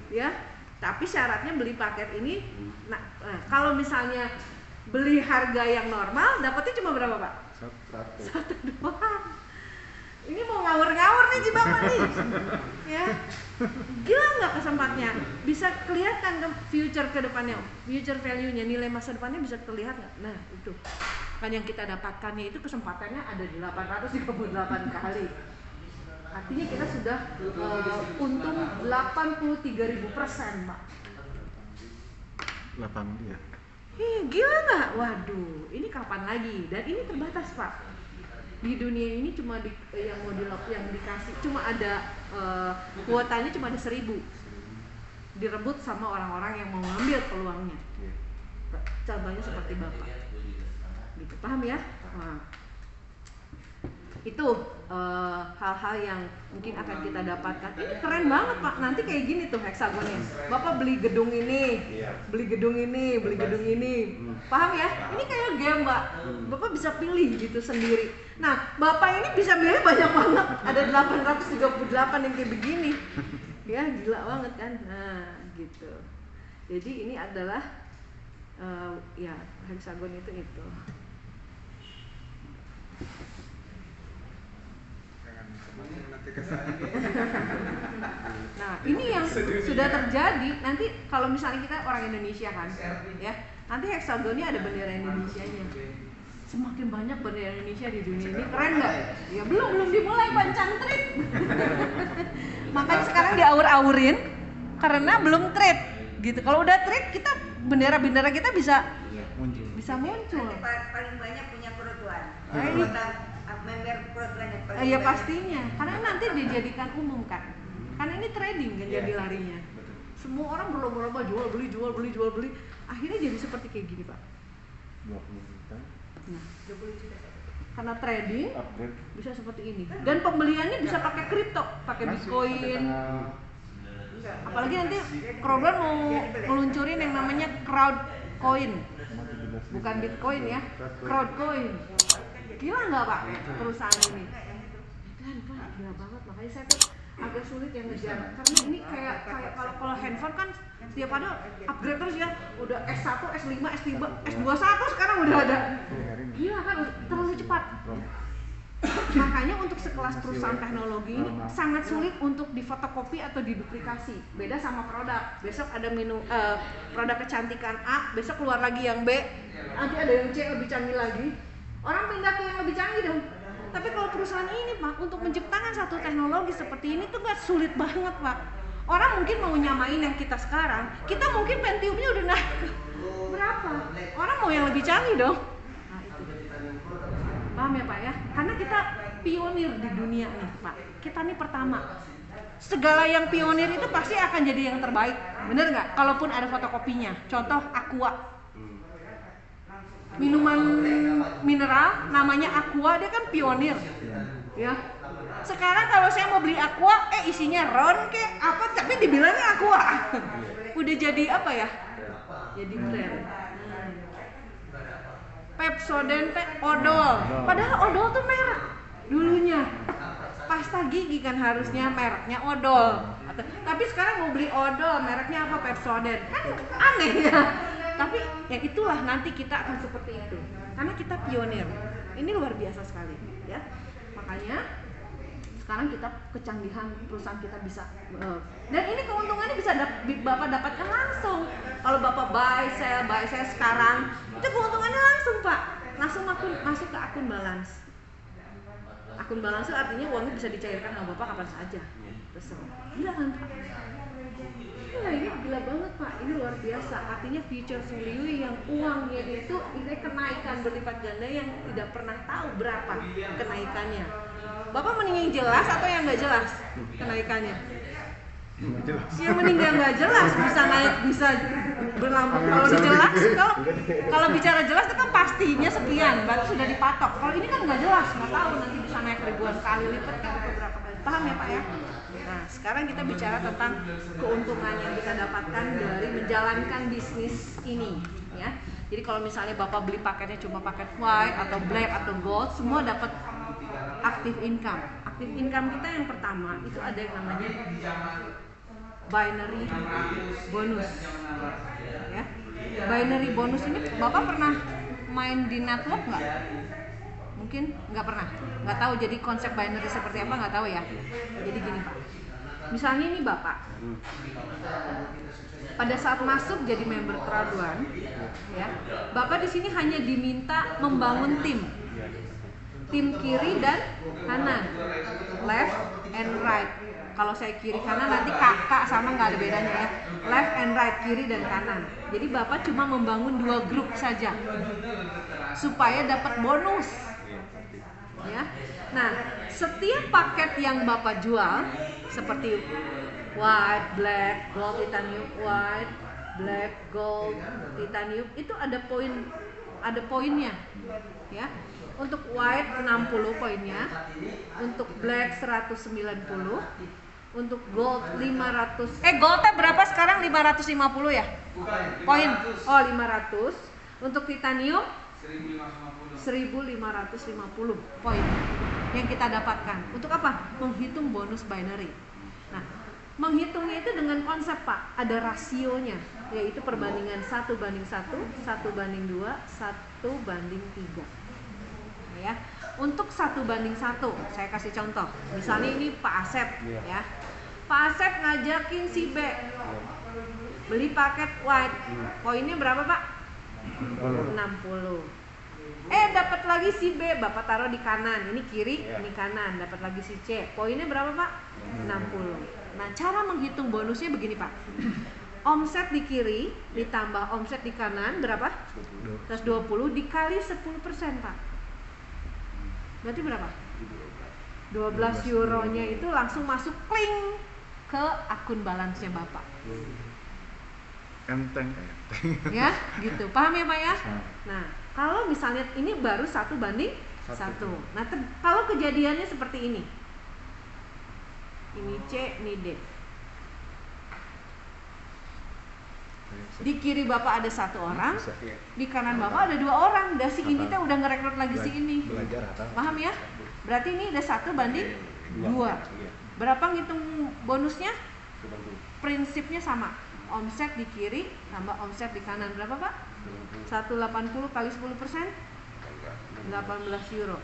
Ya. Tapi syaratnya beli paket ini kalau misalnya beli harga yang normal dapatnya cuma berapa Pak? 1 doang. Ini mau ngawur-ngawur nih Bapak nih, ya, gila nggak kesempatnya? Bisa kelihatan ke future ke depannya, future value-nya, nilai masa depannya bisa terlihat nggak? Nah itu kan yang kita dapatkannya itu kesempatannya ada di 838 kali. Artinya kita sudah untung 83.000% Pak. 8 ya. Gila nggak? Waduh, ini kapan lagi? Dan ini terbatas Pak. Di dunia ini cuma yang dikasih cuma ada kuotanya cuma ada 1.000, direbut sama orang-orang yang mau ngambil peluangnya. Contohnya seperti Bapak, gitu, paham ya? Nah, itu hal-hal yang mungkin akan kita dapatkan. Ini keren banget Pak, nanti kayak gini tuh heksagonnya. Bapak beli gedung ini, beli gedung ini, beli gedung ini, paham ya? Ini kayak game Pak, Bapak bisa pilih gitu sendiri. Nah, Bapak ini bisa milih banyak banget, ada 838 yang kayak begini. Ya, gila banget kan? Nah, gitu. Jadi ini adalah ya heksagon itu. Nah, ini yang sudah terjadi. Nanti kalau misalnya kita orang Indonesia kan, ya, nanti heksagonnya ada bendera Indonesianya. Semakin banyak bendera Indonesia di dunia ini, keren nggak? Ya belum dimulai pancang trip. Makanya sekarang diaur-aurin karena belum trip, gitu. Kalau udah trip, kita bendera-bendera kita bisa muncul. Paling banyak punya kerutuan. Member kerutuan yang paling Iya banyak. pastinya, karena nanti dijadikan umum kan. Karena ini trading kan jadi larinya. Semua orang berlomba-lomba jual beli. Akhirnya jadi seperti kayak gini Pak. 20 juta. Nah, karena trading bisa seperti ini. Dan pembeliannya bisa pakai kripto, pakai Bitcoin. Apalagi nanti Crowdone mau meluncurin yang namanya Crowdcoin. Bukan Bitcoin ya, Crowdcoin. Gila nggak Pak perusahaan ini? Pak, gila banget. Makanya saya tuh agak sulit yang ngejar. Karena ini kayak kalau handphone kan setiap ada upgrade terus ya. Udah S1, S5, S3, S21 sekarang udah ada. Gila kan, terlalu cepat. Makanya untuk sekelas perusahaan teknologi ini sangat sulit untuk difotokopi atau diduplikasi. Beda sama produk. Besok ada produk kecantikan A, besok keluar lagi yang B, nanti ada yang C lebih canggih lagi. Orang pindah ke yang lebih canggih dong. Tapi kalau perusahaan ini Pak, untuk menciptakan satu teknologi seperti ini tuh nggak sulit banget Pak. Orang mungkin mau nyamain yang kita sekarang, kita mungkin Pentiumnya udah naik berapa? Orang mau yang lebih canggih dong. Paham ya Pak ya? Karena kita pionir di dunia nih Pak. Kita nih pertama. Segala yang pionir itu pasti akan jadi yang terbaik. Bener nggak? Kalaupun ada fotokopinya. Contoh Aqua. Minuman mineral namanya Aqua, dia kan pionir. Ya. Sekarang kalau saya mau beli Aqua, isinya ron kek apa, tapi dibilangnya Aqua. Udah jadi apa ya? Jadi brand. Pepsodent odol. Padahal odol tuh merek dulunya. Pasta gigi kan harusnya mereknya odol. Tapi sekarang mau beli odol mereknya apa? Pepsodent. Kan aneh ya. Tapi ya itulah, nanti kita akan seperti itu. Karena kita pionir. Ini luar biasa sekali ya. Makanya sekarang kita kecanggihan perusahaan kita bisa dan ini keuntungannya bisa Bapak dapatkan langsung. Kalau Bapak buy sell sekarang, itu keuntungannya langsung Pak. Langsung masuk ke akun balance. Akun balance itu artinya uangnya bisa dicairkan sama Bapak kapan saja. Terserah. Gila kan Pak? Gila, ini gila banget Pak. Ini luar biasa. Artinya future value yang uangnya itu ini kenaikan berlipat ganda yang tidak pernah tahu berapa kenaikannya. Bapak mending yang jelas atau yang nggak jelas kenaikannya? Jelas. Yang mending nggak jelas, bisa naik, bisa berlambung. Kalau jelas, kalau bicara jelas itu kan pastinya sekian, berarti sudah dipatok. Kalau ini kan nggak jelas, nggak tahu nanti bisa naik ribuan kali lipat kan atau berapa kali. Paham ya Pak ya? Nah, sekarang kita bicara tentang keuntungan yang kita dapatkan dari menjalankan bisnis ini, ya. Jadi kalau misalnya Bapak beli paketnya cuma paket white atau black atau gold, semua dapat active income. Active income kita yang pertama itu ada yang namanya binary bonus. Ya. Binary bonus ini Bapak pernah main di network nggak? Mungkin nggak pernah, nggak tahu. Jadi konsep binary seperti apa nggak tahu ya. Jadi gini Pak, misalnya ini Bapak pada saat masuk jadi member Crowd1, ya, Bapak di sini hanya diminta membangun tim kiri dan kanan, left and right. Kalau saya kiri kanan nanti kakak sama nggak ada bedanya ya, left and right, kiri dan kanan. Jadi Bapak cuma membangun 2 grup saja supaya dapat bonus. Ya. Nah, setiap paket yang Bapak jual seperti white, black, gold, titanium, white, black, gold, titanium, itu ada poinnya. Ya. Untuk white 60 poinnya, untuk black 190, untuk gold 500. Goldnya berapa sekarang? 550 ya? Poin. Oh, 500. Untuk titanium 1550 poin yang kita dapatkan. Untuk apa? Menghitung bonus binary. Nah, menghitungnya itu dengan konsep Pak, ada rasionya, yaitu perbandingan 1:1, 1:2, 1:3. Ya. Untuk 1:1, saya kasih contoh. Misalnya ini Pak Asep, ya. Pak Asep ngajakin si B beli paket white. Poinnya berapa Pak? 60. Dapat lagi si B, Bapak taruh di kanan. Ini kiri, ini kanan. Dapat lagi si C. Poinnya berapa Pak? 60. Nah, cara menghitung bonusnya begini Pak. Omset di kiri ditambah omset di kanan berapa? 120 dikali 10% Pak. Berarti berapa? 12 euronya itu langsung masuk kling ke akun balance-nya Bapak. Enteng. Ya, gitu. Paham ya Pak ya? Nah, kalau misalnya ini baru 1:1. Nah, kalau kejadiannya seperti ini. Ini C, ini D. Di kiri Bapak ada 1 orang, di kanan Bapak ada 2 orang. Dan si ini udah ngerekrut lagi si ini. Belajar atau? Paham ya? Berarti ini udah 1:2. Iya. Berapa ngitung bonusnya? Kebantu. Prinsipnya sama. Omset di kiri tambah omset di kanan. Berapa Pak? 180 kali 10%? 18 euro.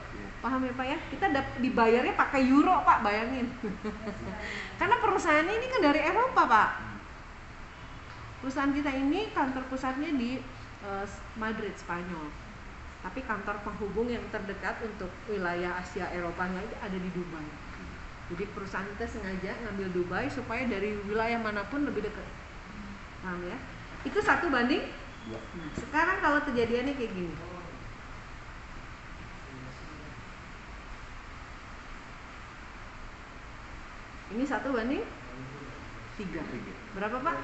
Paham ya Pak ya? Kita dibayarnya pakai euro Pak, bayangin. Karena perusahaan ini kan dari Eropa Pak. Perusahaan kita ini kantor pusatnya di Madrid, Spanyol. Tapi kantor penghubung yang terdekat untuk wilayah Asia Eropanya itu ada di Dubai. Jadi perusahaan kita sengaja ngambil Dubai supaya dari wilayah manapun lebih dekat. Paham ya? Itu 1:2. Nah, sekarang kalau kejadiannya kayak gini. Ini 1:3. Berapa Pak?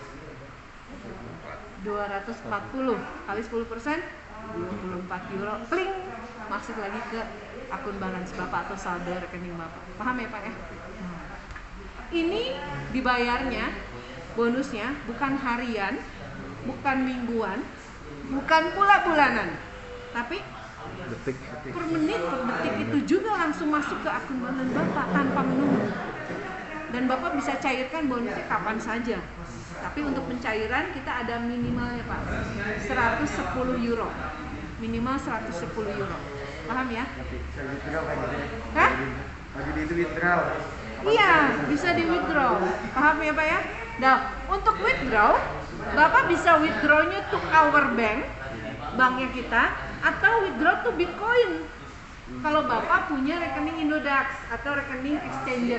240 kali 10%, 24 euro. Kling, masuk lagi ke akun balance Bapak atau saldo rekening Bapak. Paham ya Pak ya? Ini dibayarnya bonusnya bukan harian, bukan mingguan, bukan pula bulanan, tapi Detik. per menit, per detik itu juga langsung masuk ke akun balance Bapak tanpa menunggu. Dan Bapak bisa cairkan bonusnya kapan saja. Tapi untuk pencairan kita ada minimalnya Pak, 110 euro. Minimal 110 euro. Paham ya? Hah? Lagi di itu withdraw. Iya, bisa di withdraw. Paham ya Pak ya? Nah, untuk withdraw, Bapak bisa withdrawnya to our bank, banknya kita, atau withdraw to Bitcoin. Kalau Bapak punya rekening Indodax atau rekening exchanger.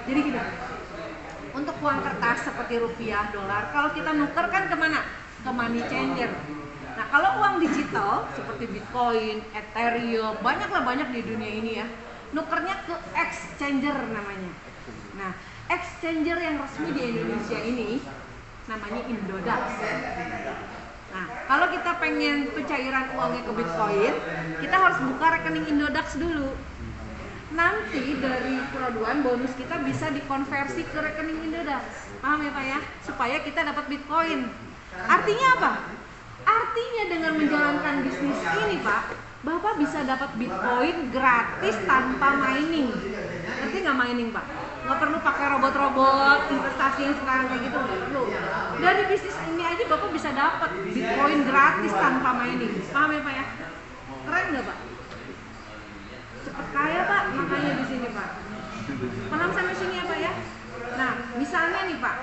Jadi gini, untuk uang kertas seperti rupiah, dolar, kalau kita nuker kan kemana? Ke money changer. Nah, kalau uang digital seperti Bitcoin, Ethereum, banyak di dunia ini ya, nukernya ke exchanger namanya. Nah, exchanger yang resmi di Indonesia ini namanya Indodax. Nah, kalau kita pengen pencairan uangnya ke Bitcoin, kita harus buka rekening Indodax dulu. Nanti dari Pro2 bonus kita bisa dikonversi ke rekening Indodax. Paham ya Pak ya? Supaya kita dapat Bitcoin. Artinya apa? Artinya dengan menjalankan bisnis ini Pak, Bapak bisa dapat Bitcoin gratis tanpa mining. Ngerti nggak mining Pak? Nggak perlu pakai robot-robot investasi yang sekarang kayak gitu, nggak perlu. Dari bisnis ini aja Bapak bisa dapat Bitcoin gratis tanpa mining. Paham ya Pak ya? Keren nggak Pak? Cepet kaya Pak, makanya di sini Pak. Paham sampai sini ya Pak ya? Nah, misalnya nih Pak,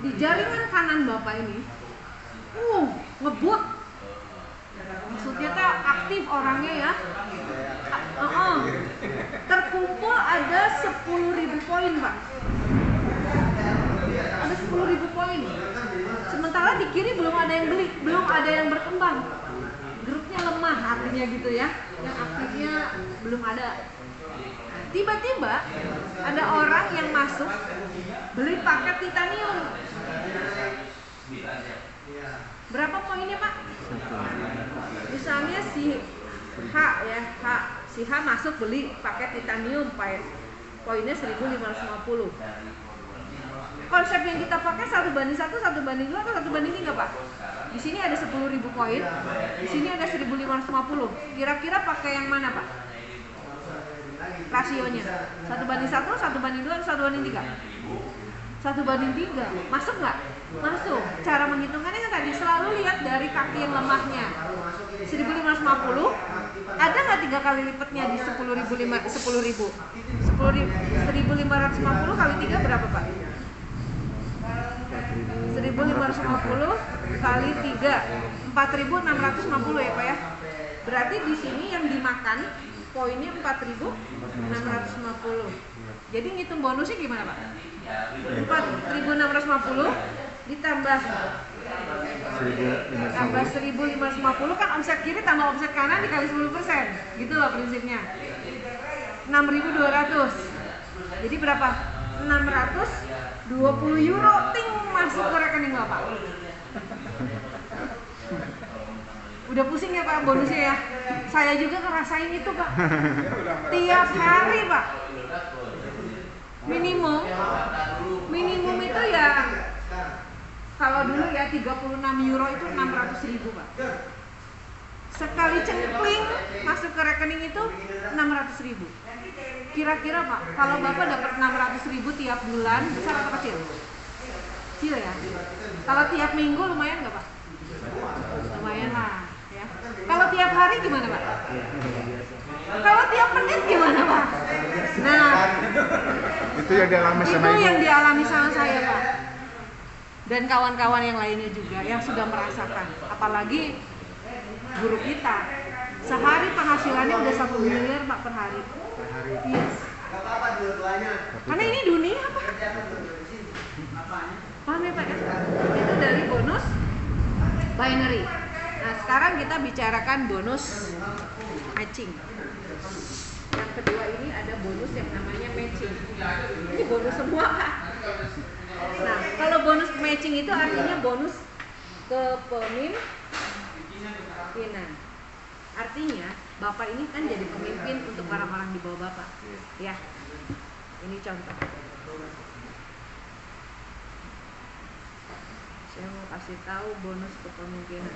di jaringan kanan Bapak ini, ngebut. Maksudnya tuh aktif orangnya ya. Terkumpul ada 10.000 poin Pak. Ada 10.000 poin. Sementara di kiri belum ada yang beli, belum ada yang berkembang. Grupnya lemah artinya gitu ya. Yang aktifnya belum ada. Tiba-tiba ada orang yang masuk beli paket titanium. Berapa poinnya Pak? Misalnya si H ya, si H masuk beli paket titanium, poinnya 1.550. Konsep yang kita pakai 1:1, 1:2, atau 1:3 Pak? Di sini ada 10.000 poin, di sini ada 1.550. Kira-kira pakai yang mana Pak? Rasionya 1:1, 1:2, atau 1:3? 1:3. Masuk nggak? Masuk. Cara menghitungkannya kan tadi selalu lihat dari kaki yang lemahnya. 1.550. Ada nggak 3 kali lipatnya di 10.000? 1.550 kali 3 berapa Pak? 1.550 kali 3 4.650 ya Pak ya. Berarti di sini yang dimakan poinnya 4.650. Jadi ngitung bonusnya gimana Pak? 4.650 ditambah 1.550 kan omset kiri tambah omset kanan dikali 10%. Gitu loh prinsipnya. 6.200. Jadi berapa? 620 euro ting masuk ke rekening Bapak. Udah pusing ya Pak bonusnya ya. Saya juga ngerasain itu Pak. Tiap hari Pak. Minimum itu ya kalau dulu ya 36 euro itu 600.000 Pak. sekali cengkling masuk ke rekening itu 600.000. Kira-kira Pak, kalau Bapak dapat 600.000 tiap bulan, besar atau kecil? Kecil ya. Kalau tiap minggu lumayan nggak Pak? Lumayan lah ya. Kalau tiap hari gimana Pak? Kalau tiap menit gimana Pak? Nah, Itu yang dialami sama itu ibu. yang dialami sama saya Pak. Dan kawan-kawan yang lainnya juga yang sudah merasakan. Apalagi guru kita. Sehari penghasilannya udah 1 miliar Pak per hari. Yes. Karena ini dunia Pak. Paham ya Pak ya? Itu dari bonus binary. Nah sekarang kita bicarakan bonus matching. Yang kedua ini ada bonus yang namanya matching. Ini bonus semua Kak. Nah kalau bonus matching itu artinya bonus kepemimpinan. Artinya Bapak ini kan jadi pemimpin untuk orang-orang di bawah Bapak. Ya. Ini contoh. Saya mau kasih tahu bonus kepemimpinan.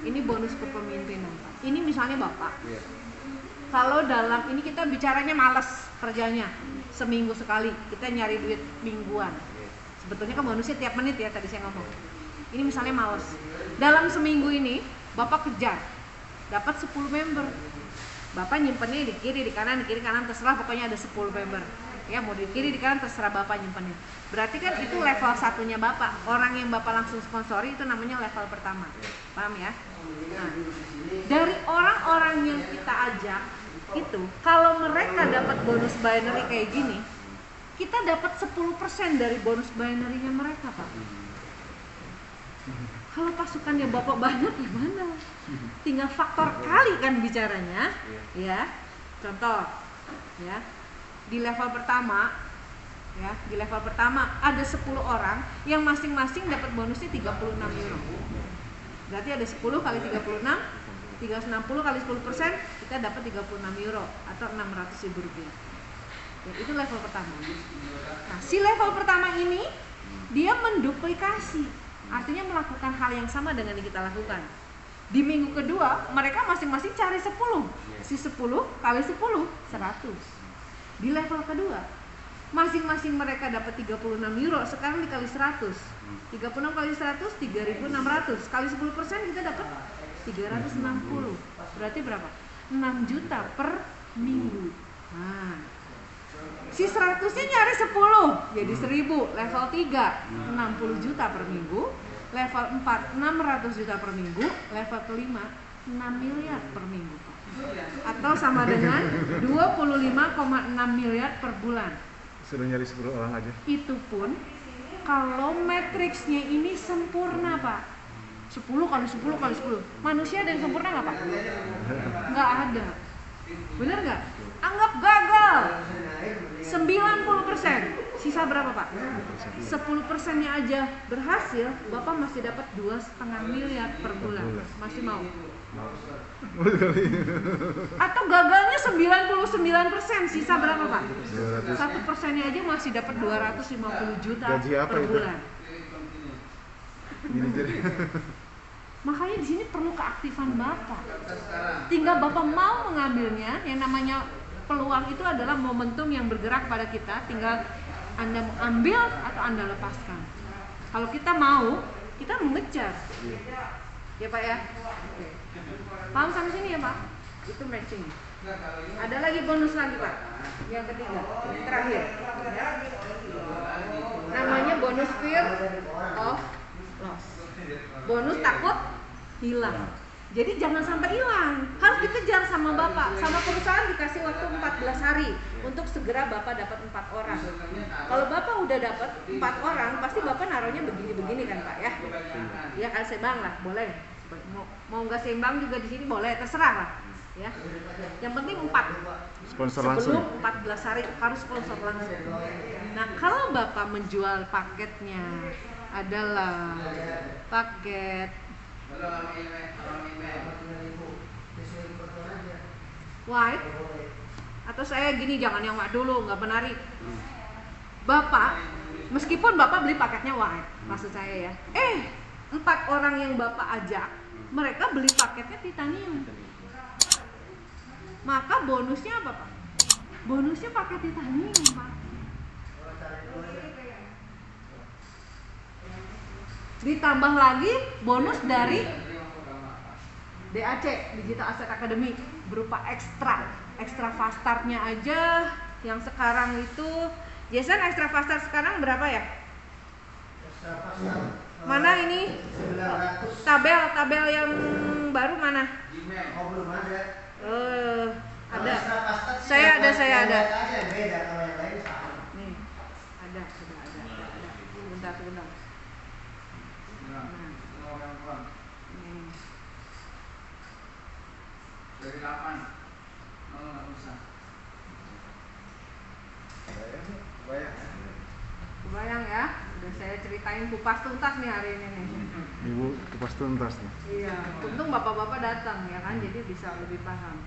Ini bonus kepemimpinan, Pak. Ini misalnya Bapak. Kalau dalam ini kita bicaranya malas kerjanya, seminggu sekali kita nyari duit mingguan. Sebetulnya kan bonusnya tiap menit ya tadi saya ngomong. Ini misalnya malas. Dalam seminggu ini Bapak kejar dapat 10 member. Bapak nyimpennya di kiri, di kanan, terserah, pokoknya ada 10 member. Ya, mau di kiri, di kanan, terserah Bapak nyimpennya. Berarti kan itu level satunya Bapak. Orang yang Bapak langsung sponsori itu namanya level pertama. Paham ya? Nah, dari orang-orang yang kita ajak itu, kalau mereka dapat bonus binary kayak gini, kita dapat 10% dari bonus binary-nya mereka, Pak. Kalau pasukannya Bapak banyak gimana? Tinggal faktor kali kan bicaranya, ya. Contoh, ya. Di level pertama, ya, di level pertama ada 10 orang yang masing-masing dapat bonusnya 36 euro. Berarti ada 10 kali 36, 360 kali 10%, kita dapat 36 euro atau 600.000 rupiah. Ya, itu level pertama. Nah, si level pertama ini dia menduplikasi. Artinya melakukan hal yang sama dengan yang kita lakukan. Di minggu kedua, mereka masing-masing cari 10. Si 10 kali 10, 100. Di level kedua, masing-masing mereka dapat 36 euro, sekarang dikali 100. 36 kali 100, 3.600. Kali 10% kita dapat 360. Berarti berapa? 6 juta per minggu. Nah, si 100-nya nyari 10, jadi 1000. Level 3, 60 juta per minggu. Level 4, 600 juta per minggu. Level kelima, 6 miliar per minggu. Atau sama dengan 25,6 miliar per bulan. Sudah nyari 10 orang aja. Itu pun kalau matriksnya ini sempurna Pak. 10 kali 10 kali 10. Manusia ada yang sempurna nggak Pak? Nggak ada. Bener nggak? Anggap gagal 90%. Sisa berapa Pak? 10%-nya aja berhasil, Bapak masih dapat 2,5 miliar per bulan. Masih mau? Atau gagalnya 99%, sisa berapa Pak? 1%-nya aja masih dapat 250 juta per bulan. Makanya di sini perlu keaktifan Bapak. Tinggal Bapak mau mengambilnya. Yang namanya peluang itu adalah momentum yang bergerak pada kita. Tinggal Anda mau ambil atau Anda lepaskan. Kalau kita mau, kita mengejar. Ya Pak ya. Oke. Paham sampai sini ya Pak? Itu matching. Ada lagi bonus lagi Pak. Yang ketiga, terakhir. Ya. Namanya bonus fear of loss. Bonus takut hilang. Jadi jangan sampai hilang. Harus dikejar sama Bapak. Sama perusahaan dikasih waktu 14 hari untuk segera Bapak dapat 4 orang. Kalau Bapak udah dapat 4 orang, pasti Bapak naruhnya begini-begini kan Pak ya. Ya kan seimbang lah, boleh. Mau nggak seimbang juga di sini boleh, terserah lah. Ya. Yang penting 4. Sponsor Sebelum langsung. 14 hari harus sponsor langsung. Nah, kalau Bapak menjual paketnya adalah paket white, atau saya gini, jangan yang white dulu, nggak menarik. Bapak, meskipun Bapak beli paketnya white, maksud saya ya, 4 orang yang Bapak ajak mereka beli paketnya titanium. Maka bonusnya apa Pak? Bonusnya paket titanium Pak. Ditambah lagi bonus dari DAC, Digital Asset Academy, berupa ekstra fast startnya aja yang sekarang itu. Jason, ekstra fast start sekarang berapa ya? Mana ini? Tabel yang baru mana? Ada. Saya ada. Nih, ada. Bentar. Dari 8. Oh, nggak usah. Kebayang ya? Udah saya ceritain kupas tuntas nih hari ini nih. Ibu kupas tuntas nih. Iya, untung bapak-bapak datang ya kan, jadi bisa lebih paham.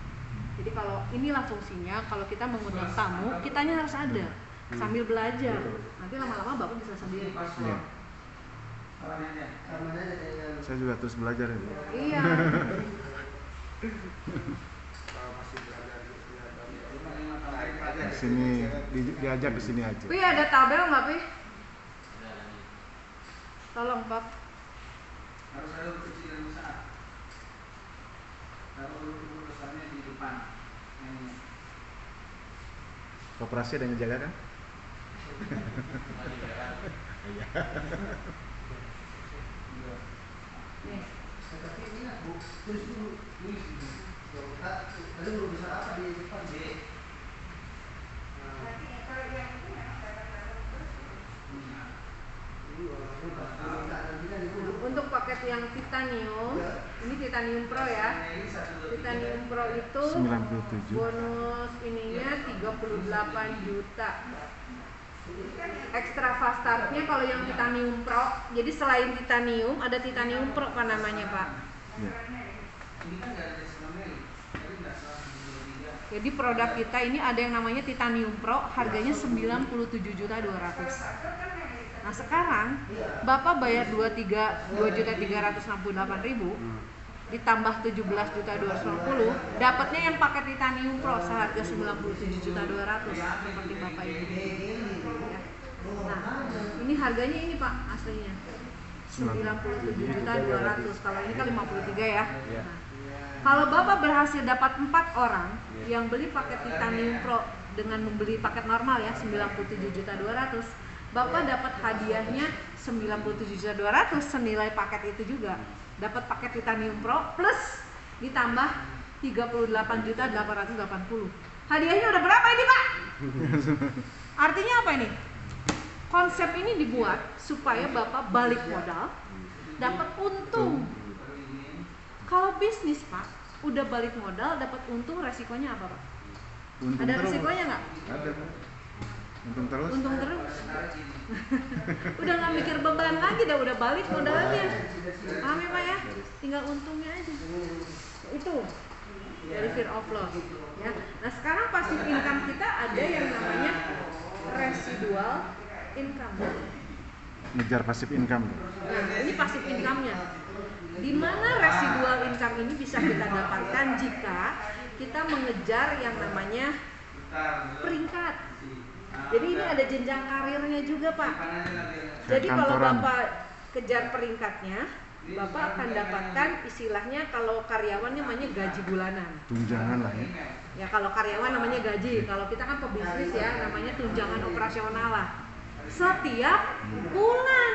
Jadi kalau inilah fungsinya, kalau kita mengundang tamu, kitanya harus ada sambil belajar. Nanti lama-lama bapak bisa sendiri. Iya. Saya juga terus belajar ini. Iya. Di sini diajak ke sini aja. Pi, ada tabel nggak Pi? Tolong Pak. Harus ada huruf kecil dan besar. Taruh huruf besarnya di depan. Ini. Koperasi ada yang jaga kan? Iya. Nih. Tapi ini Bu, tulis dulu. Ada huruf besar apa di depan? B. Untuk paket yang titanium, ini titanium pro ya. Titanium pro itu 97. bonus ininya 38 juta. Ekstra fast startnya kalau yang titanium pro, jadi selain titanium ada titanium pro apa namanya Pak? Ya. Jadi produk kita ini ada yang namanya titanium pro, harganya 97.200.000. Nah sekarang Bapak bayar 2.368.000 ditambah 17.250, dapatnya yang pakai titanium pro seharga 97.200.000 seperti Bapak ini. Ya. Nah ini harganya ini Pak aslinya 97.200.000. Kalau ini kan 53 ya. Nah, kalau Bapak berhasil dapat 4 orang yang beli paket titanium pro dengan membeli paket normal ya 97.200.000, Bapak dapat hadiahnya 97.200.000 senilai paket itu juga. Dapat paket titanium pro plus ditambah 38.880. Hadiahnya udah berapa ini Pak? Artinya apa ini? Konsep ini dibuat supaya Bapak balik modal, dapat untung. Kalau bisnis Pak, udah balik modal, dapat untung, resikonya apa Pak? Untung Ada terus. resikonya nggak? Ada. Untung terus. Untung terus. Udah nggak mikir beban lagi, udah balik modalnya. Paham ya Pak ya? Tinggal untungnya aja. Itu dari fear of loss. Ya. Nah sekarang passive income kita ada yang namanya residual income. Ngejar passive income. Nah ini passive income-nya. Di mana residual income ini bisa kita dapatkan jika kita mengejar yang namanya peringkat. Jadi ini ada jenjang karirnya juga Pak. Jadi kalau Bapak kejar peringkatnya, Bapak akan dapatkan istilahnya kalau karyawan namanya gaji bulanan. Tunjangan lah ya. Ya kalau karyawan namanya gaji, kalau kita kan pebisnis ya namanya tunjangan operasional lah. Setiap bulan.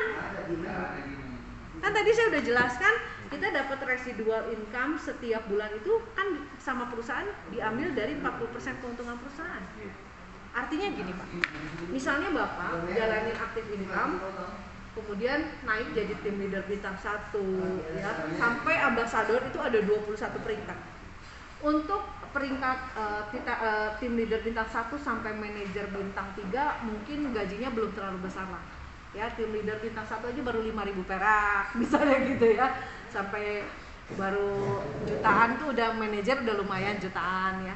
Kan tadi saya udah jelaskan kita dapat residual income setiap bulan itu kan sama perusahaan diambil dari 40% keuntungan perusahaan. Artinya gini Pak, misalnya Bapak jalanin aktif income, kemudian naik jadi tim leader bintang 1 ya, sampai ambassador itu ada 21 peringkat. Untuk peringkat tim leader bintang 1 sampai manajer bintang 3 mungkin gajinya belum terlalu besar lah. Ya, tim leader bintang 1 aja baru 5.000 perak misalnya gitu ya. Sampai baru jutaan tuh udah manajer udah lumayan jutaan ya.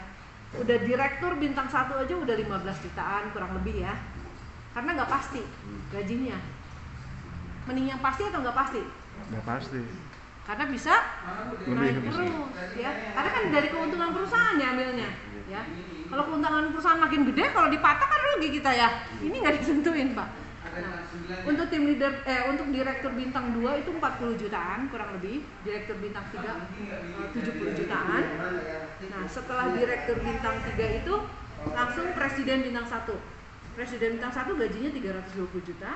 Udah direktur bintang 1 aja udah 15 jutaan kurang lebih ya. Karena nggak pasti gajinya. Mending yang pasti atau nggak pasti? Nggak pasti. karena bisa naik terus ya, karena kan dari keuntungan perusahaan ya ambilnya ya. Kalau keuntungan perusahaan makin gede, kalau dipatah kan rugi kita ya. Ini nggak disentuhin Pak. Nah, untuk tim leader, untuk direktur bintang 2 itu 40 jutaan kurang lebih, direktur bintang 3 70 jutaan. Nah setelah direktur bintang 3 itu langsung presiden bintang 1. Presiden bintang 1 gajinya 320 juta,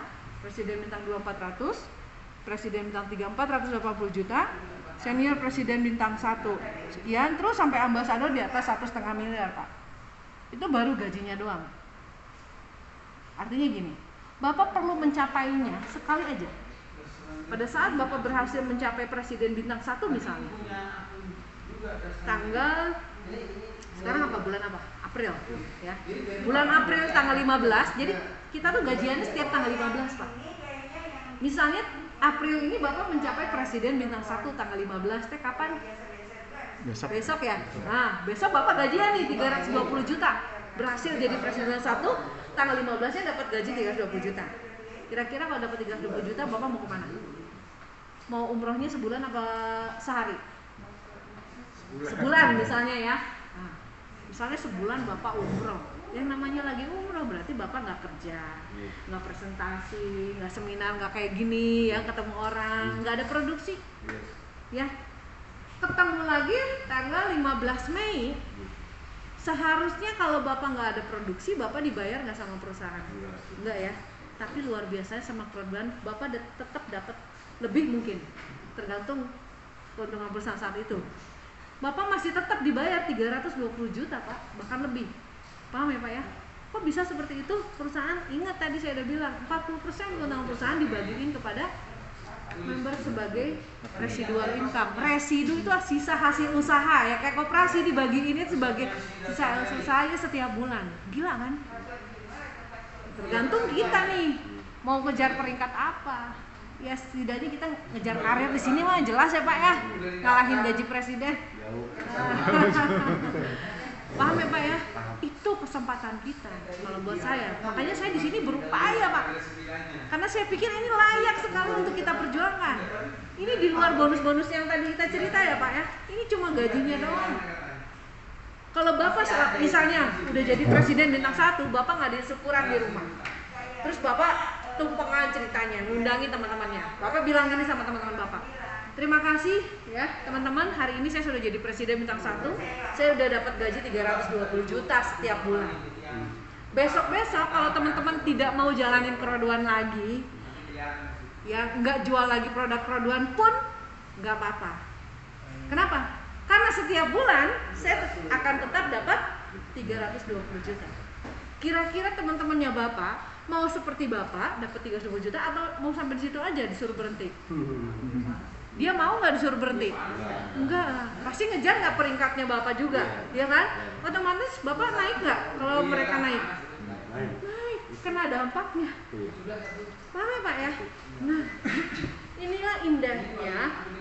presiden bintang 2 400, presiden bintang 3 480 juta, senior presiden bintang 1 sekian, terus sampai ambasador di atas 1,5 miliar Pak. Itu baru gajinya doang. Artinya gini, Bapak perlu mencapainya sekali aja. Pada saat Bapak berhasil mencapai presiden bintang 1 misalnya, tanggal sekarang apa, bulan apa? April ya. Bulan April tanggal 15. Jadi kita tuh gajiannya setiap tanggal 15 Pak. Misalnya April ini Bapak mencapai presiden bintang 1 tanggal 15, teh kapan? Besok ya. Nah, besok Bapak gajian nih 320 juta. Berhasil jadi presiden 1, tanggal 15-nya dapat gaji 320 juta. Kira-kira kalau dapat 320 juta Bapak mau kemana? Mau umrohnya sebulan apa sehari? Sebulan misalnya ya. Nah, misalnya sebulan Bapak umroh. Yang namanya lagi umroh berarti Bapak nggak kerja, nggak presentasi, nggak seminar, nggak kayak gini ya, ketemu orang, nggak ada produksi ya. Ketemu lagi tanggal 15 Mei, seharusnya kalau Bapak nggak ada produksi, Bapak dibayar nggak sama perusahaan? Enggak ya, tapi luar biasanya sama keluarga Bapak tetap dapat lebih mungkin, tergantung keuntungan perusahaan saat itu. Bapak masih tetap dibayar 320 juta Pak, bahkan lebih. Paham ya Pak ya? Kok bisa seperti itu? Perusahaan, ingat tadi saya udah bilang 40% keuntungan perusahaan dibagiin kepada member sebagai residual income. Residu itu sisa hasil usaha ya, kayak koperasi dibagiin itu sebagai sisa hasil usahanya setiap bulan. Gila kan? Tergantung kita nih mau ngejar peringkat apa. Ya setidaknya kita ngejar karir di sini mah jelas ya Pak ya, ngalahin gaji presiden. Paham ya Pak ya? Itu kesempatan kita kalau buat saya. Makanya saya di sini berupaya Pak. Karena saya pikir ini layak sekali untuk kita perjuangkan. Ini di luar bonus-bonus yang tadi kita cerita ya Pak ya. Ini cuma gajinya doang. Kalau Bapak misalnya udah jadi presiden bintang 1, Bapak nggak ada syukuran di rumah. Terus Bapak tumpengan ceritanya, ngundangin teman-temannya. Bapak bilang gini sama teman-teman Bapak, terima kasih ya teman-teman, hari ini saya sudah jadi presiden bintang 1, saya udah dapat gaji 320 juta setiap bulan. Besok-besok kalau teman-teman tidak mau jalanin keroduan lagi, ya nggak jual lagi produk keroduan pun nggak apa-apa. Kenapa? Karena setiap bulan saya akan tetap dapat 320 juta. Kira-kira teman-temannya Bapak mau seperti Bapak dapat 320 juta atau mau sampai di situ aja disuruh berhenti? Dia mau nggak disuruh berhenti? Enggak, pasti ngejar nggak peringkatnya Bapak juga, ya kan? Otomatis Bapak naik nggak kalau mereka naik? Naik, kena dampaknya. Paham ya Pak ya? Nah, inilah indahnya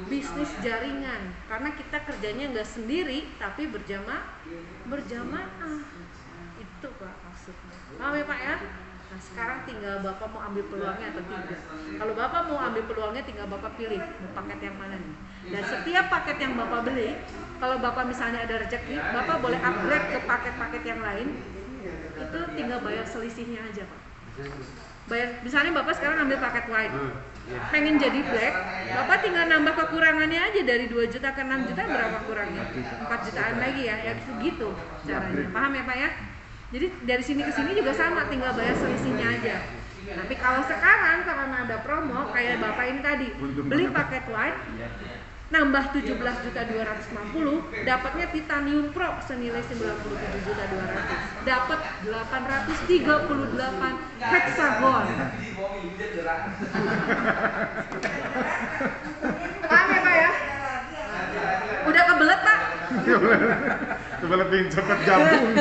bisnis jaringan, karena kita kerjanya nggak sendiri tapi berjamaah. Itu Pak maksudnya. Paham ya Pak ya? Nah sekarang tinggal Bapak mau ambil peluangnya atau tidak. Kalau Bapak mau ambil peluangnya, tinggal Bapak pilih mau paket yang mana nih. Dan setiap paket yang Bapak beli, kalau Bapak misalnya ada rezeki, Bapak boleh upgrade ke paket-paket yang lain. Itu tinggal bayar selisihnya aja Pak. Bayar, misalnya Bapak sekarang ambil paket white, pengen jadi black, Bapak tinggal nambah kekurangannya aja dari 2 juta ke 6 juta, berapa kurangnya? 4 jutaan lagi ya, ya gitu caranya. Paham ya Pak ya? Jadi dari sini ke sini juga sama, tinggal bayar selisihnya aja. Tapi kalau sekarang karena ada promo kayak Bapak ini tadi, beli paket white nambah 17.250, dapatnya Titanium Pro senilai 97.200, dapat 838 hexagon. Paham ya Pak ya? Udah kebelet Pak? Kebelet pengen cepet gabung.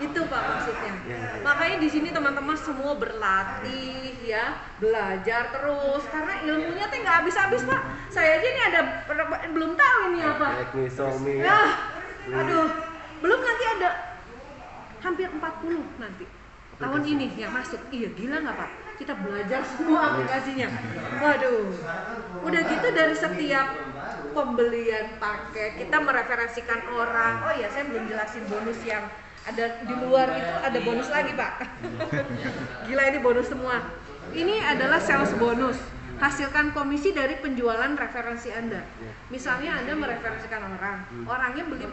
Itu Pak maksudnya. Makanya di sini teman-teman semua berlatih ya, belajar terus karena ilmunya tuh nggak habis-habis Pak. Saya aja nih ada belum tahu ini apa. Ya, aduh, belum nanti ada hampir 40 nanti tahun ini yang masuk. Iya gila nggak Pak? Kita belajar semua aplikasinya. Waduh, udah gitu dari setiap pembelian paket, kita mereferensikan orang. Oh ya, saya belum jelasin bonus yang ada di luar itu, ada bonus lagi Pak. Gila, ini bonus semua. Ini adalah sales bonus. Hasilkan komisi dari penjualan referensi Anda. Misalnya Anda mereferensikan orang, orangnya beli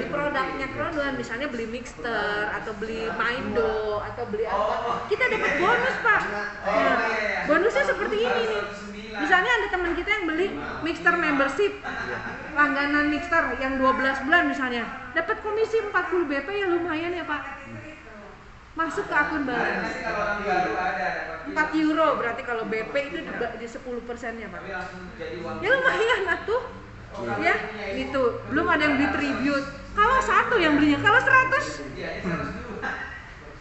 produknya Krodon, misalnya beli mixer atau beli Mindo atau beli apa, kita dapat bonus Pak. Nah, bonusnya seperti ini nih. Misalnya ada teman kita yang beli mixer membership, langganan mixer yang 12 bulan misalnya, dapat komisi 40 BP ya, lumayan ya Pak. Masuk ke akun balance 4 euro, berarti kalau BP itu di 10%-nya Pak. Ya lumayan lah tuh. Ya, itu. Belum ada yang beli tribute. Kalau satu yang belinya, kalau 100.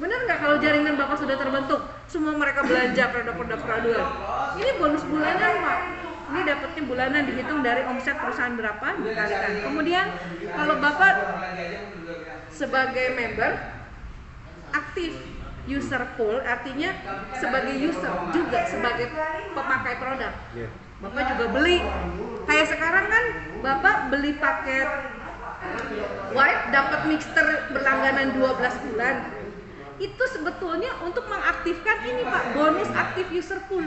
Bener nggak kalau jaringan Bapak sudah terbentuk, semua mereka belanja produk-produk Krodon. Ini bonus bulanan Pak. Ini dapatnya bulanan, dihitung dari omset perusahaan berapa dikalikan. Kemudian kalau Bapak sebagai member aktif user pool, artinya sebagai user juga sebagai pemakai produk. Bapak juga beli, kayak sekarang kan Bapak beli paket wipe dapat mixer berlangganan 12 bulan. Itu sebetulnya untuk mengaktifkan ini Pak, bonus aktif user pool.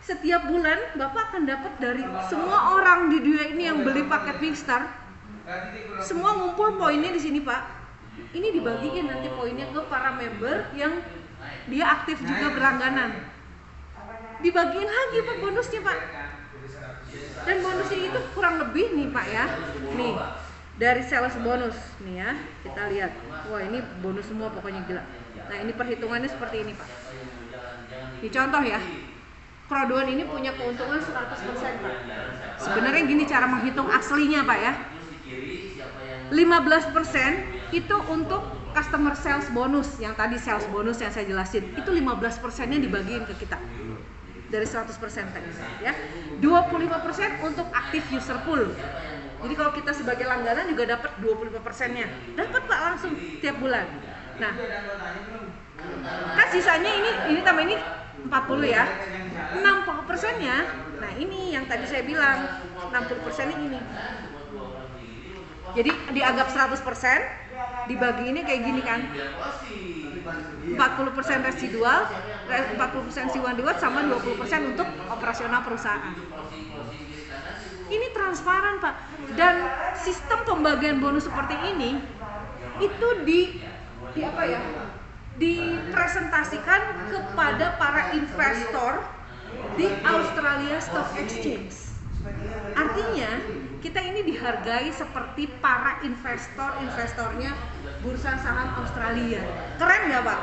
Setiap bulan Bapak akan dapat dari semua orang di dunia ini yang beli paket mixer, semua ngumpul poinnya di sini Pak. Ini dibagiin nanti poinnya ke para member yang dia aktif juga berlangganan. Dibagiin lagi Pak bonusnya Pak. Dan bonusnya itu kurang lebih nih Pak ya. Nih, dari sales bonus nih ya, kita lihat. Wah, ini bonus semua pokoknya gila. Nah, ini perhitungannya seperti ini Pak. Ini contoh ya. Krodon ini punya keuntungan 100% Pak. Sebenarnya gini cara menghitung aslinya Pak ya. 15% itu untuk customer sales bonus, yang tadi sales bonus yang saya jelasin. Itu 15%-nya dibagiin ke kita. Dari 100% tadi ya. 25% untuk active user pool. Jadi kalau kita sebagai langganan juga dapat 25%-nya. Dapat Pak langsung tiap bulan. Nah, kan sisanya ini tambah ini 40 ya. 60%-nya, nah ini yang tadi saya bilang 60%-nya ini. Jadi dianggap 100%, dibagi ini kayak gini kan. 40% residual, 40% siwan diwat sama 20% untuk operasional perusahaan. Ini transparan Pak. Dan sistem pembagian bonus seperti ini itu di apa ya? Dipresentasikan kepada para investor di Australia Stock Exchange. Artinya kita ini dihargai seperti para investornya bursa saham Australia. Keren nggak Pak?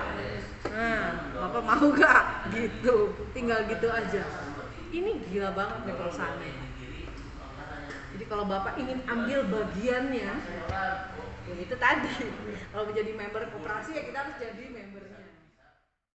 Nah, Bapak mau nggak? Gitu, tinggal gitu aja. Ini gila banget nih perusahaannya. Jadi kalau Bapak ingin ambil bagiannya, ya itu tadi. Kalau menjadi member koperasi ya kita harus jadi membernya.